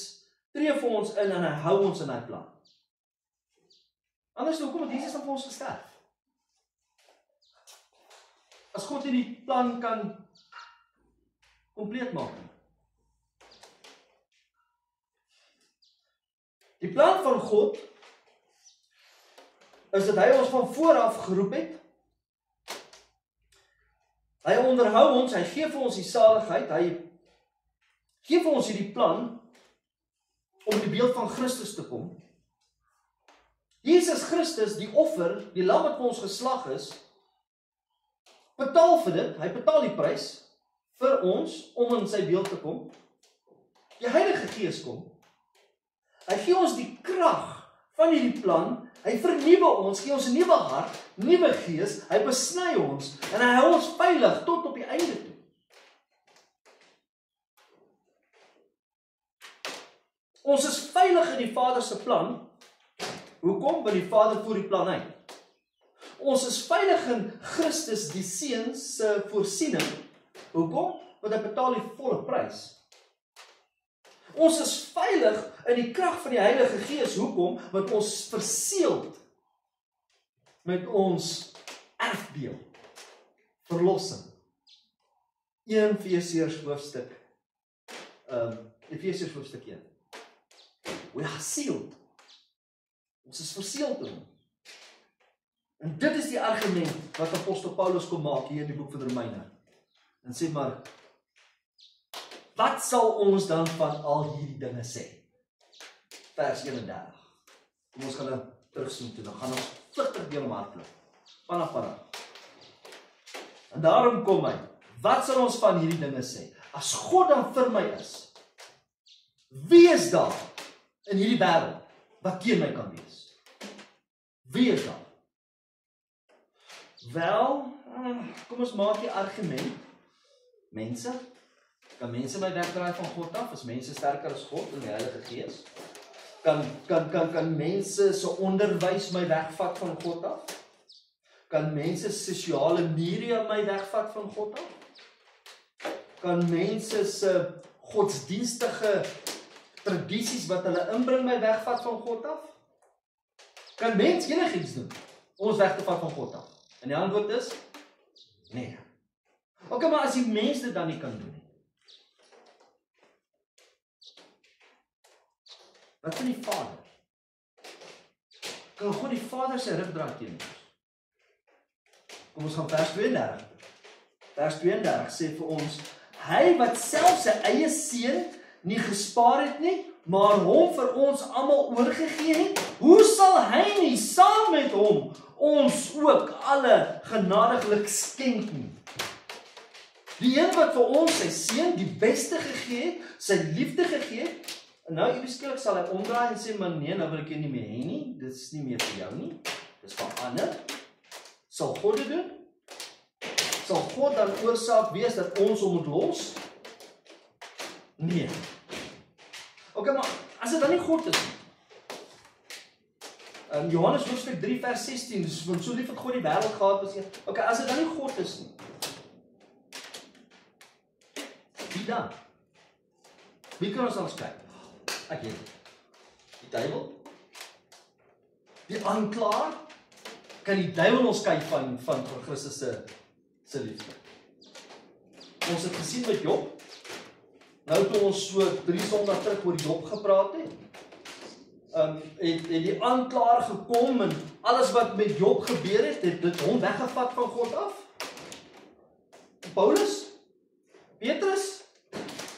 tree vir ons in en hy hou ons in daai plan. Anders hoekom het Jesus dan vir ons gesterf? As God hierdie plan kan compleet maak. Die plan van God is dat hy ons van vooraf geroep het. Hy onderhou ons, hy gee vir ons die saligheid, hy gee vir ons hierdie plan om in die beeld van Christus te kom. Jesus Christus, die offer, die lam wat vir ons geslag is, betaal vir dit, hy betaal die prys vir ons om in sy beeld te kom. Die Heilige Gees kom. Hy gee ons die krag van hierdie plan, hy vernuwe ons, gee ons 'n nuwe hart, nuwe gees, hy besny ons en hy hou ons veilig tot op die einde toe. Ons is veilig in die Vader se plan. Hoekom? Want die Vader voer die plan uit. Ons is veilig in Christus die Seun se voorsiening. Hoekom? Want hy betaal die volle prys. Ons is veilig in die krag van die Heilige Gees. Hoekom? Want ons verseeld met ons erfdeel. Verlossing. 1 Efesiërs hoofstuk 1. We are sealed. Ons is verseeld in hom. En dit is die argument wat apostel Paulus kom maak hier in die boek van Romeine. En sê maar, wat sal ons dan van al hierdie dinge sê? Vers 31. Kom ons gaan nou terugsoek toe, dan gaan ons vlugtig deel om hardloop. Vanaf. En daarom kom hy, wat sal ons van hierdie dinge sê? As God dan vir my is, wie is daar in hierdie wêreld wat teen my kan wees? Wie is daar? Wel, kom ons maak die argument. Mense, kan mense my wegdraai van God af? Is mense sterker as God in die Heilige Gees? Kan mense se onderwys my wegvat van God af? Kan mense sosiale media my wegvat van God af? Kan mense se godsdienstige tradisies wat hulle inbring my wegvat van God af? Kan mens enigiets doen om ons weg te vat van God af? En die antwoord is nee. Okay, maar as die mens dit dan nie kan doen nie. Wat van die Vader? Kan God die Vader sy rug draai teen ons? Kom ons gaan vers 32. Vers 32 sê vir ons, hy wat self sy eie seun nie gespaar het nie, maar hom vir ons almal oorgegee het, hoe sal hy nie saam met hom ons ook alle genadiglik skenk nie? Die een wat vir ons sy seun die beste gegee het, sy liefde gegee het, en nou ewesklik sal hy omdraai en sê, maar nee, nou wil ek jy nie meer hê nie, dit is nie meer vir jou nie, dit is vir ander. Sal God dit doen? Sal God dan oorsaak wees dat ons hom moet los? Nee. Okay, maar as dit dan nie God is nie. Johannes hoofstuk 3 vers 16, dus want so lief het God die wêreld gehad was. Okay, as dit dan nie God is nie. Wie dan? Wie kan ons dan kyk? Ek weet dit. Die duiwel? Die aanklaer? Kan die duiwel ons kyk van Christus se liefde? Ons het gesien met Job. Nou toe ons so 3 Sondae terug oor Job gepraat het, het die aanklaer gekom en alles wat met Job gebeur het, het dit hom weggevat van God af. Paulus, Petrus,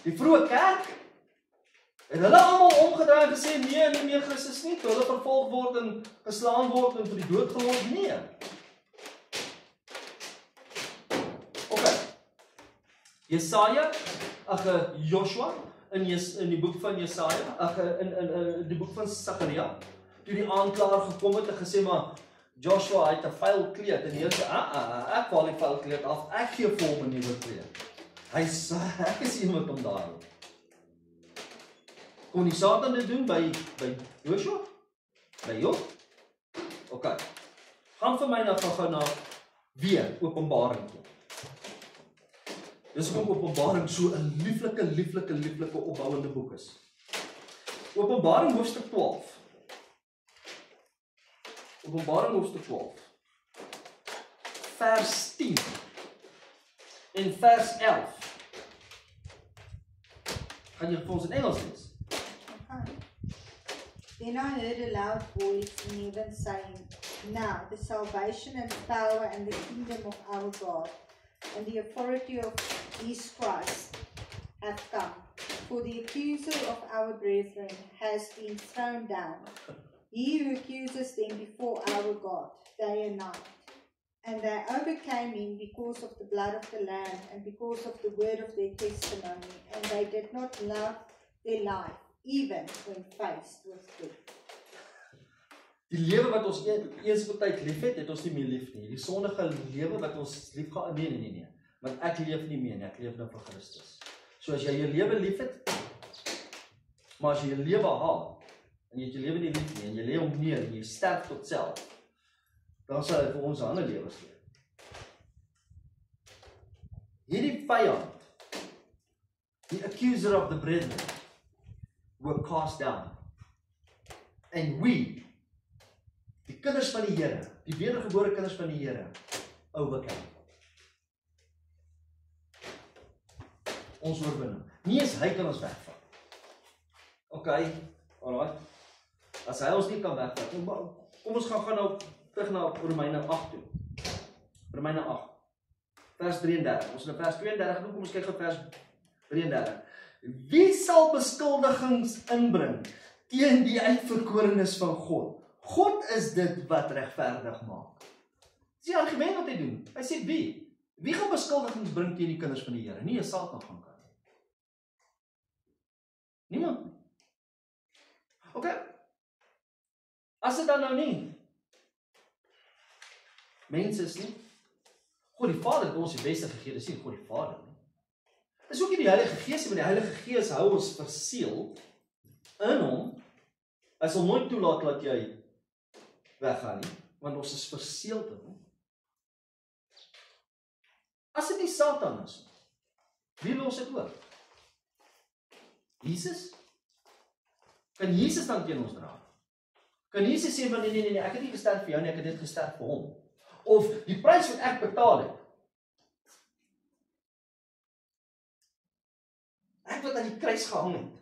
die vroeë kerk, en hulle almal omgedraai en gesê, nee, nie meer Christus nie, toe hulle vervolg word en geslaan word en vir die dood geloof, nee. Okay. Joshua, in die boek van Jesaja, in die boek van Sagaria, toe die aanklaer gekom het en gesê, maar Joshua het 'n vuil kleed, en die Heer sê, ek val die vuil kleed af, ek gee vir hom 'n nuwe kleed. Ek is iemand om daar. Kon die Satan dit doen by Joshua? By Job? Okay. Gaan vir my na weer Openbaring toe. Dis hoekom Openbaring so 'n lieflike opbouende boek is. Openbaring hoofstuk 12. Openbaring hoofstuk 12. Vers 10 en vers 11. Gaan jy vir ons in Engels lees? Okay. Then I heard a loud voice in heaven saying, now the salvation and power and the kingdom of our God and the authority of his Christ have come. For the accuser of our brethren has been thrown down, he who accuses them before our God day and night. And they overcame him because of the blood of the Lamb and because of the word of their testimony, and they did not love their life, even when faced with death. Die lewe wat ons eens op tyd lief het ons nie meer lief nie. Die sondige lewe wat ons lief gehad, nee. Want ek leef nie meer nie, ek leef nou vir Christus. So as jy jou lewe lief het, maar as jy jou lewe haat, en jy het jou lewe nie lief nie, en jy lê hom neer, en jy sterf tot self, dan sal hy vir ons 'n ander lewe gee. Hierdie vyand, die accuser of the brethren, were cast down. And we, die kinders van die Here, die wedergebore kinders van die Here, overcame. Ons oorwinning. Nie eens hy kan ons wegvat. Okay, alright. As hy ons nie kan wegvat, kom ons gaan nou terug na Romeine 8 toe. Romeine 8, vers 33. Ons in vers 32 doen, kom ons kyk op vers 33. Wie sal beskuldigings inbring teen die uitverkorenes van God? God is dit wat regverdig maak. Dis die argument wat hy doen. Hy sê wie? Wie gaan beskuldigings bring teen die kinders van die Here? Nie 'n Satan gaan kan. Niemand. Okay. As dit dan nou nie mense is nie, God die Vader het ons die beste gegee, dis nie God die Vader nie. Dis ook nie die Heilige Gees, maar die Heilige Gees hou ons verseël in hom. Hy sal nooit toelaat dat jy weggaan nie, want ons is verseël in hom. As dit nie Satan is, wie los dit oor? Jesus? Kan Jesus dan teen ons dra? Kan Jesus sê, nee, ek het nie gesterf vir jou nie, ek het net gesterf vir hom. Of die prys wat ek betaal het. Ek wat aan die kruis gehang het.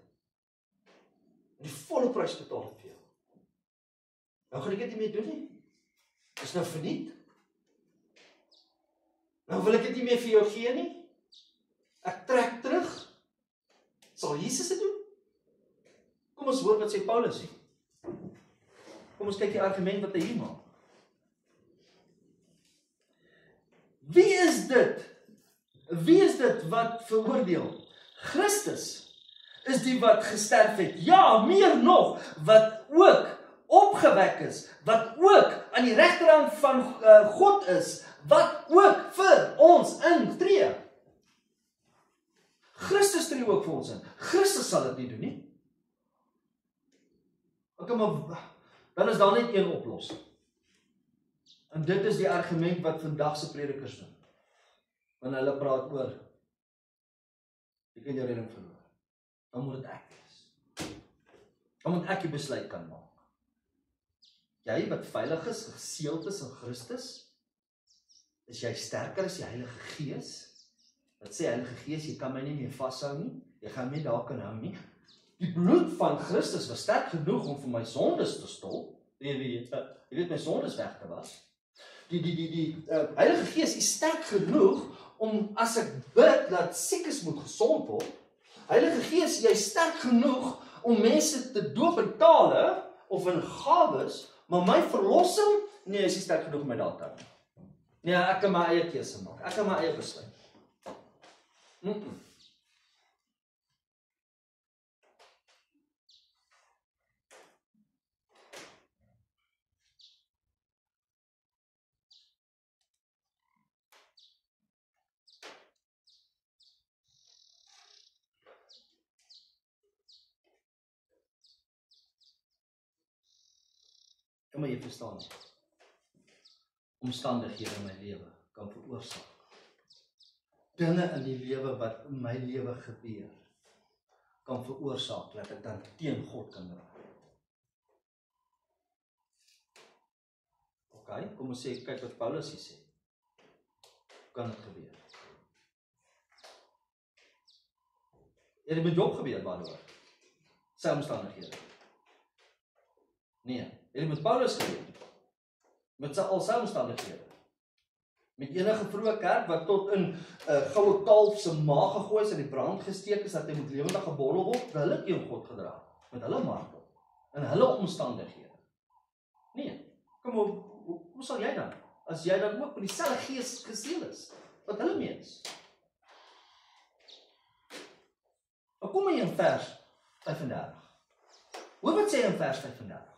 En die volle prys betaal het vir jou. Nou gaan ek dit nie meer doen nie. Is nou verniet. Nou wil ek dit nie meer vir jou gee nie. Ek trek terug. Sal Jesus dit doen? Kom ons hoor wat sê Paulus sê. Kom ons kyk die argument wat hy hier maak. Wie is dit? Wie is dit wat veroordeel? Christus is die wat gesterf het. Ja, meer nog, wat ook opgewek is, wat ook aan die regterhand van God is, wat ook vir ons intree. Christus tree ook vir ons in. Christus sal dit nie doen nie. Okay, maar dan is daar net een oplossing. En dit is die argument wat vandag se predikers doen. Wanneer hulle praat oor jy kan jou redding verloor. Dan moet dit ek wees. Dan moet ek die besluit kan maak. Jy wat veilig is, geseëld is in Christus, is jy sterker as die Heilige Gees? Wat sê Heilige Gees, jy kan my nie meer vashou nie, jy gaan my daar kan hou nie. Die bloed van Christus was sterk genoeg om vir my sondes te stop. Jy weet my sondes weg te was. Die Heilige Gees is sterk genoeg om as ek bid dat siekes moet gesond word. Heilige Gees, jy is sterk genoeg om mense te doop in tale of in gawes, maar my verlossing, nee, is nie sterk genoeg om my daar te hou. Nee, ek kan my eie keuse maak. Ek kan my eie besluit. Kan maar jy verstaan nie. Omstandighede in my lewe kan veroorsaak. Dinge in die lewe wat in my lewe gebeur, kan veroorsaak dat ek dan teen God kan draai. Okay, kom ons sê, kyk wat Paulus hier sê. Kan dit gebeur? Het dit met Job gebeur, waardoor? Sy omstandighede. Nee. Het dit met Paulus gebeur? Met al sy omstandighede? Met enige vroeë kerk wat tot in goue kalf se maag gegooi is en die brand gesteek is dat hy moet lewendig geborrel word, hulle teen God gedra, met hulle martel, in hulle omstandighede. Nee, hoe sal jy dan? As jy dan ook met dieselfde gees geseël is, wat hulle meens? Nou kom jy in vers 35. Hoor wat sê in vers 35?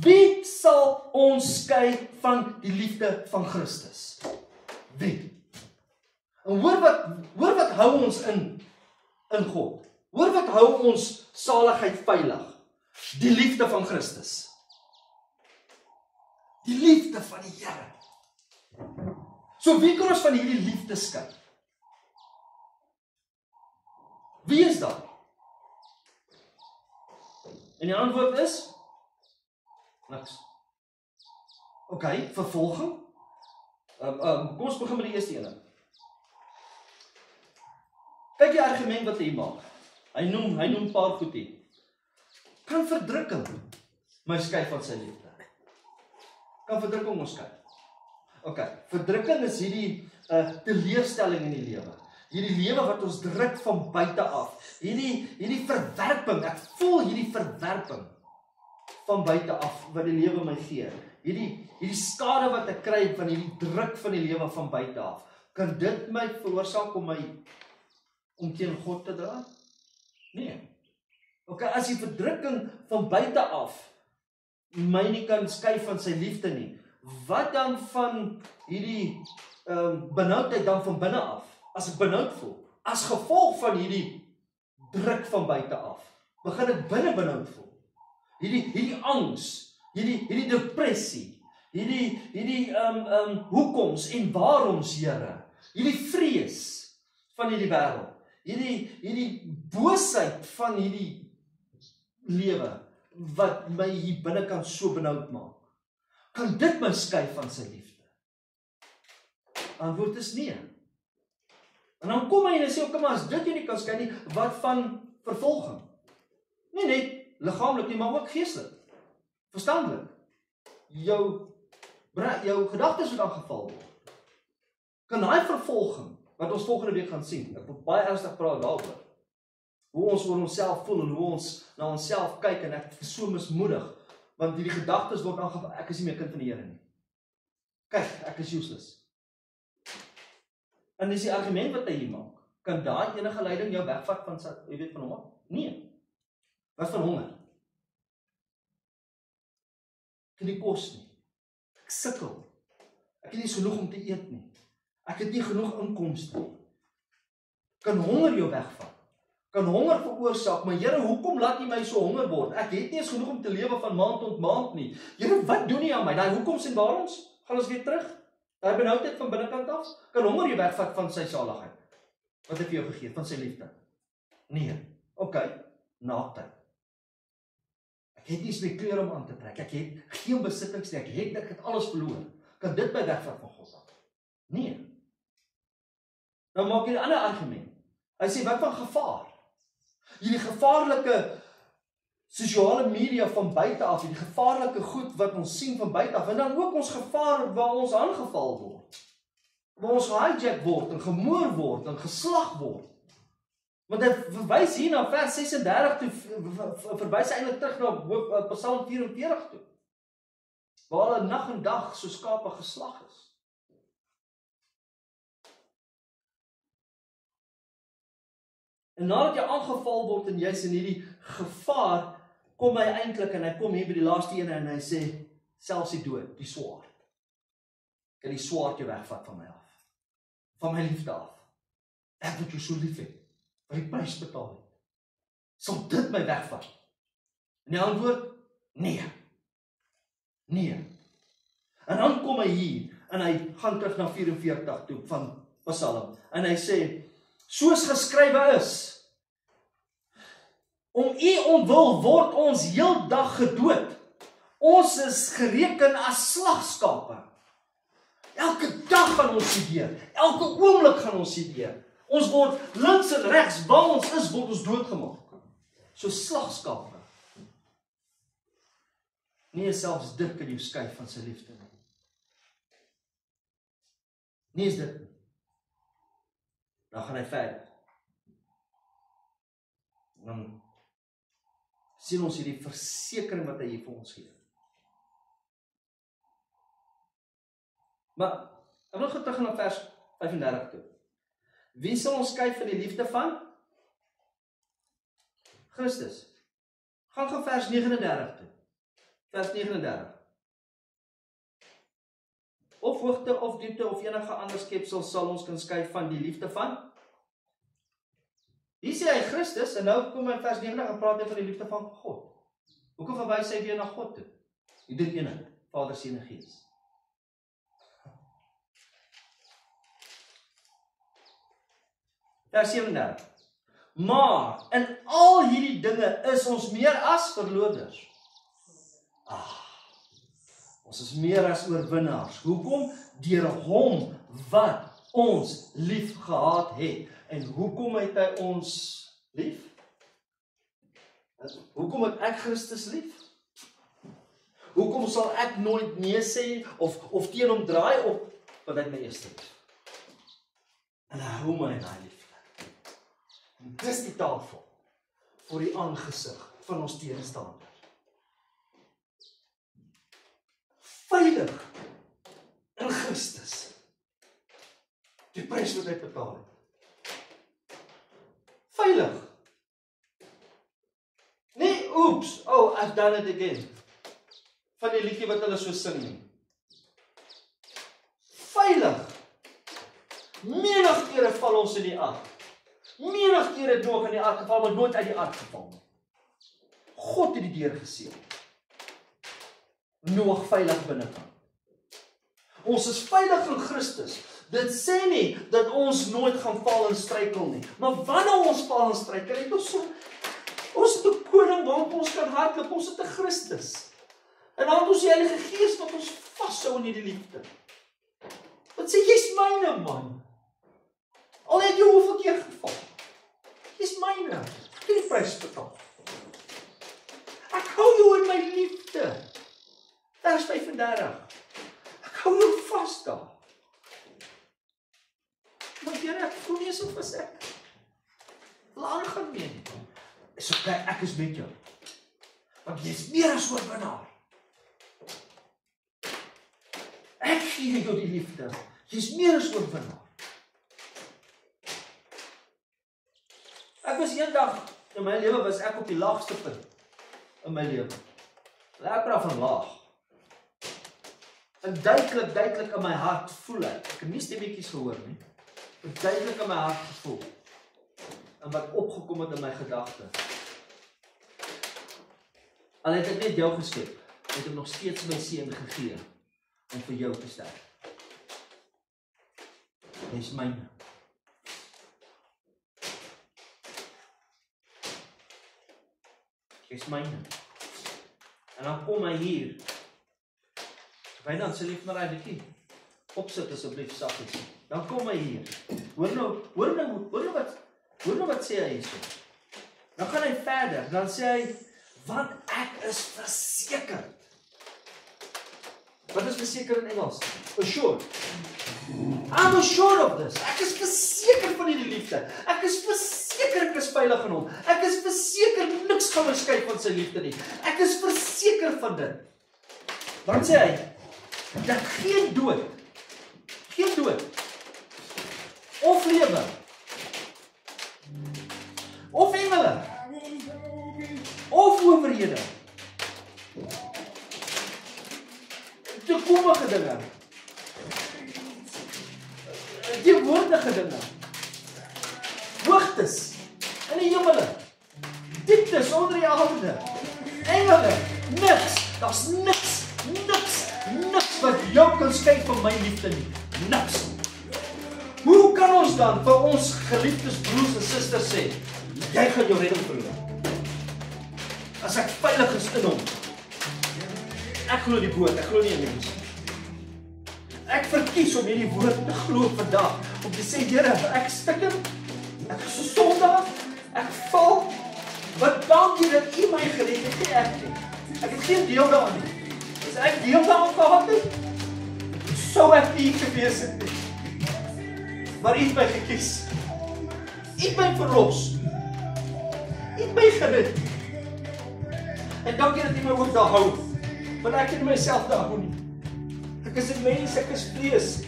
Wie sal ons skei van die liefde van Christus? Wie? En hoor wat hou ons in God. Hoor wat hou ons saligheid veilig. Die liefde van Christus. Die liefde van die Here. So wie kan ons van hierdie liefde skei? Wie is dat? En die antwoord is niks. Ok, vervolging. Kom ons begin met die eerste ene. Kyk die argument wat hy maak. Hy noem paar goed hier. Kan verdrukking my skei van sy liefde? Kan verdrukking ons skei? Ok, verdrukking is hierdie teleurstelling in die lewe. Hierdie lewe wat ons druk van buite af. Hierdie verwerping, ek voel hierdie verwerping van buite af, wat die lewe my gee. Hierdie skade wat ek kry van hierdie druk van die lewe van buite af, kan dit my veroorsaak om teen God te dra? Nee. Ok, as die verdrukking van buite af my nie kan skei van sy liefde nie, wat dan van hierdie benoudheid dan van binne af? As ek benoud voel, as gevolg van hierdie druk van buite af, begin ek binne benoud voel. Hierdie angs, hierdie depressie, hierdie hoekoms en waaroms, Here, hierdie vrees van hierdie wêreld, hierdie boosheid van hierdie lewe wat my hier binnekant so benoud maak. Kan dit my skei van sy liefde? Antwoord is nee. En dan kom hy en hy sê, ok, maar as dit jy nie kan skei nie, wat van vervolging? Nie net liggaamlik nie, maar ook geestelik, verstandelik. Jou gedagtes wat aangeval word. Kan daai vervolging, wat ons volgende week gaan sien, ek wil baie ernstig praat daaroor, hoe ons oor onsself voel en hoe ons na onsself kyk en ek is so mismoedig, want die gedagtes word aangeval, ek is nie meer kind van die Here nie. Kyk, ek is useless. En dis die argument wat hy hier maak. Kan daai enige leiding jou wegvat van hom af? Nee. Wat van honger? Ek het nie kos nie. Ek sukkel. Ek het nie genoeg om te eet nie. Ek het nie genoeg inkomste nie. Kan honger jou wegvat? Kan honger veroorsaak, maar Here, hoekom laat U my so honger word? Ek het nie eens genoeg om te lewe van maand tot maand nie. Here, wat doen U aan my? Daai hoekoms en waaroms? Gaan ons weer terug? Daai benoudheid van binnekant af? Kan honger jou wegvat van sy saligheid? Wat het vir jou gegee? Van sy liefde? Nee. OK, naaktheid. Ek het nie eens my klere om aan te trek. Ek het geen besittings nie. Ek het alles verloor. Kan dit my wegvat van God af? Nee. Nou maak hy 'n ander argument. Hy sê, wat van gevaar? Hierdie gevaarlike sosiale media van buite af, hierdie gevaarlike goed wat ons sien van buite af, en dan ook ons gevaar waar ons aangeval word, waar ons gehijack word, en gemoor word, en geslag word. Want hy verwys hier na vers 36 toe, verwys hy eintlik terug na Psalm 44 toe, waar hulle nag en dag so skape geslag is. En nadat jy aangeval word en jy's in hierdie gevaar, kom hy eintlik en hy kom hier by die laaste ene en hy sê, selfs die dood, die swaard. Kan die swaard jou wegvat van my af. Van my liefde af. Ek wat jou so lief het, wat die prys betaal het. Sal dit my wegvat? En die antwoord, nee. Nee. En dan kom hy hier, en hy gaan terug na 44 toe, van Psalm, en hy sê, soos geskrywe is, om U ontwil word ons heeldag gedood. Ons is gereken as slagskape. Elke dag gaan ons hierheen. Elke oomblik gaan ons hierheen. Ons word links en regs, waar ons is, word ons doodgemaak. So slagskape. Nee, selfs dit kan jou skei van sy liefde. Nie is dit. Dan gaan hy verder. Dan sien ons hierdie versekering wat hy hier vir ons gee. Maar, ek wil gou terug na vers 35 toe. Wie sal ons skei van die liefde van? Christus. Gaan vers 39 toe. Vers 39. Of hoogte of diepte of enige ander skepsel sal ons kan skei van die liefde van? Hier sê hy Christus, en nou kom hy in vers 39 en praat hy van die liefde van God. Hoekom verwys hy weer na God toe? Die drie eenheid, Vader, Seun en Gees. Vers 37. Maar in al hierdie dinge is ons meer as verloorders. Ons is meer as oorwinnaars. Hoekom? Deur hom wat ons lief gehad het. En hoekom het hy ons lief? Hoekom het ek Christus lief? Hoekom sal ek nooit nee sê of teen hom draai op wat hy my eerste lief? En hy hou my in hy liefde. En dis die tafel voor die aangesig van ons teenstander. Veilig in Christus. Die prys wat hy betaal het. Veilig. Nee, oeps, oh, I've done it again. Van die liedjie wat hulle so sing nie. Menig kere val ons in die ark. Menig kere het Noag in die ark geval, maar nooit uit die ark geval. God het die deur geseël. Noag veilig binnekant. Ons is veilig in Christus. Dit sê nie dat ons nooit gaan val en struikel nie. Maar wanneer ons val en struikel, het ons het 'n koning waarop ons kan hardloop, ons het 'n Christus. En dan het ons die Heilige Gees wat ons vashou in hierdie liefde. Wat sê, jy's myne man. Al het jy hoeveel keer geval. Jy's myne. Ek het die prys betaal. Ek hou jou in my liefde. Vers 35. Ek hou jou vas daar. Maar Here, ek voel nie so vas ek. Laat gaan mee. Is okay, ek is met jou. Want jy is meer as oorwinnaar. Ek gee jou die liefde. Jy is meer as oorwinnaar. Ek was eendag, in my lewe was ek op die laagste punt in my lewe. Ek praat van laag. En duidelik in my hart voel ek. Ek het nie stemmetjies gehoor nie. Duidelik in my hart gevoel. En wat opgekom het in my gedagte. Al het ek net jou geskep, het ek nog steeds my seun gegee om vir jou te sterf. Jy is myne. Jy is myne. En dan kom hy hier. Wynand, sê lief maar hy bietjie. Opsit asseblief saggies. Dan kom hy hier. Hoor nou wat sê hy hierso. Dan gaan hy verder. Dan sê hy, want ek is verseker. Wat is verseker in Engels? Assured. I'm assured of this. Ek is verseker van hierdie liefde. Ek is verseker ek is veilig in hom. Ek is verseker niks gaan my skei van sy liefde nie. Ek is verseker van dit. Dan sê hy, dat geen dood, of lewe, of engele, of owerhede, toekomstige dinge, teenwoordige dinge, hoogtes, in die hemele, dieptes onder die aarde, engele, niks, daar's niks wat jou kan skei van my liefde nie. Niks. Hoe kan ons dan vir ons geliefdes broers en susters sê, jy gaan jou redding verloor? As ek veilig is in hom. Ek glo die woord, ek glo nie in mens. Ek verkies om hierdie woord te glo vandag, om te sê, Here, ek stikken, ek is 'n sondaar, ek val, wat dankie dat U my gered het, nie ek nie. Ek het geen deel daaraan nie. As ek deel daaraan gehad het, sou ek nie gewees het nie. Maar U het my gekies. U het my verlos. U het my gered. En dankie dat U my ook daar hou. Want ek het myself daar hou nie. Ek is 'n mens, ek is vlees.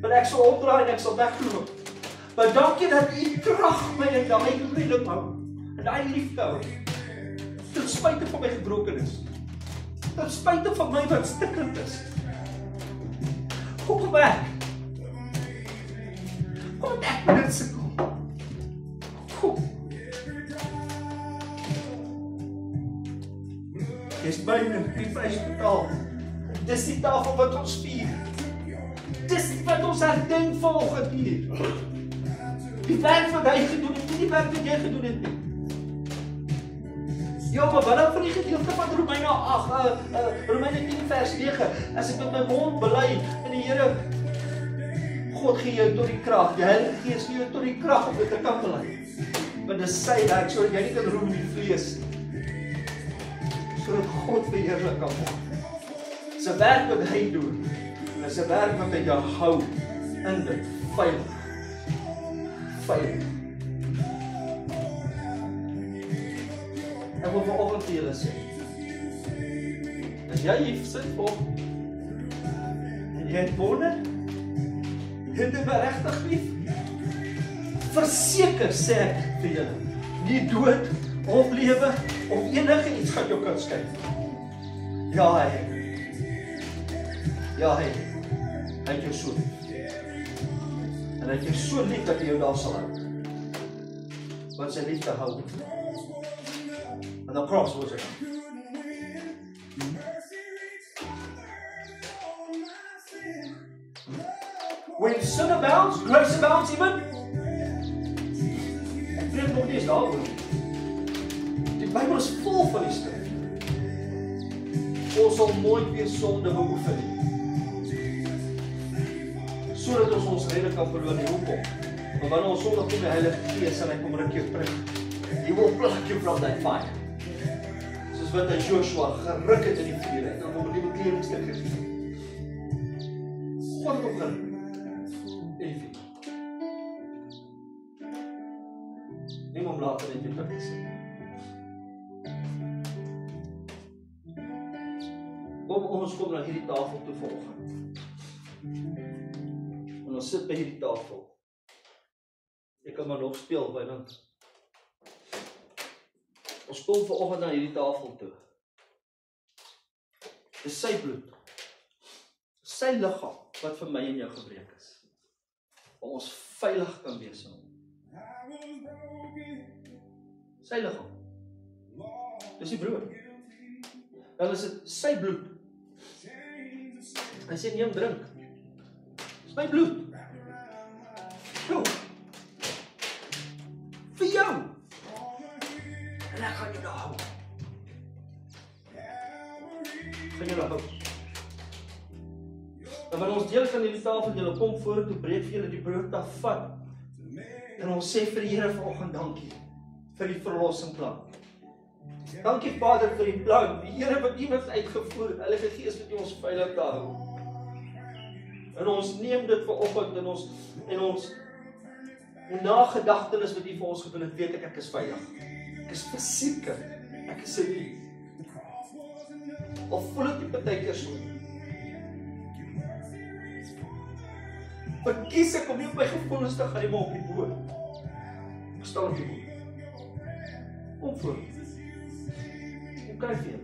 Want ek sal opdraai en ek sal wegloop. Maar dankie dat U krag my in daai redding hou. En daai liefde hou. Ten spyte van my gebrokenis. Ten spyte van my wat stikkend is. Kom ek. Kom ek met dit sukkel. Kom. Dis myne, die prys betaal. Dis die tafel wat ons vier. Dis wat ons herdenk vanoggend hier. Die werk wat hy gedoen het, nie die werk wat jy gedoen het nie. Ja, maar wat dan van die gedeelte van Romeine 10 vers 9, as ek met my mond bely in die Here, God gee jou tot die krag, die Heilige Gees gee jou tot die krag om dit te kan bely. Want dis sy werk, sodat jy nie kan roem in die vlees, sodat God verheerlik kan word. Sy werk wat hy doen, is 'n werk wat hy jou hou in dit, veilig. Ek wil vanoggend vir julle sê, as jy hier sit voor, en jy het wonder, jy het my regtig lief, verseker sê ek vir julle, nie dood, of lewe, of enige iets gaan jou kan skei. Ja, hy het jou so. En hy het jou so lief dat hy jou daar sal hou. Want sy liefde hou. And the cross was it. When sin abounds, grace abounds even. Ek preek nog nie eens daaroor nie. Die Bybel is vol van die skrif. Ons sal nooit weer sonde beoefen nie. Sodat ons ons redding kan verloor nie. Hoekom? Want wanneer ons sondig kom, die Heilige Gees en hy kom ruk jou terug. He will pluck you from that fire. Soos wat hy Joshua geruk het in die vuur en dan hom 'n nuwe kledingstuk gegee. God het hom geruk in die vuur. Neem hom later in die put. Ons kom na hierdie tafel toe vanoggend. En ons sit by hierdie tafel. Ek kan maar nog speel by dan. Ons kom vanoggend na hierdie tafel toe. Dis sy bloed. Sy liggaam wat vir my en jou gebreek is. Om ons veilig kan wees in hom. Sy liggaam. Dis die brood. Dan is dit sy bloed. Hy sê neem drink. Dis my bloed. Jou. Vir jou. En ek gaan jou daar hou. Gaan jou daar hou. En wanneer ons deel van hierdie tafel, julle kom vorentoe, breek vir julle die brood af, vat. En ons sê vir die Here vanoggend dankie vir die verlossingsplan. Dankie Vader vir die plan, die Here wat U het uitgevoer, Heilige Gees wat U ons veilig daar hou. En ons neem dit vanoggend en ons na gedagtenis wat U vir ons gedoen het, weet ek is veilig. Ek is verseker, ek is in U. Al voel dit nie partykeer so. Verkies ek om nie op my gevoelens te gaan, maar op die boot. Ek staan op die boot. Kom voor. Kom kry vir jou.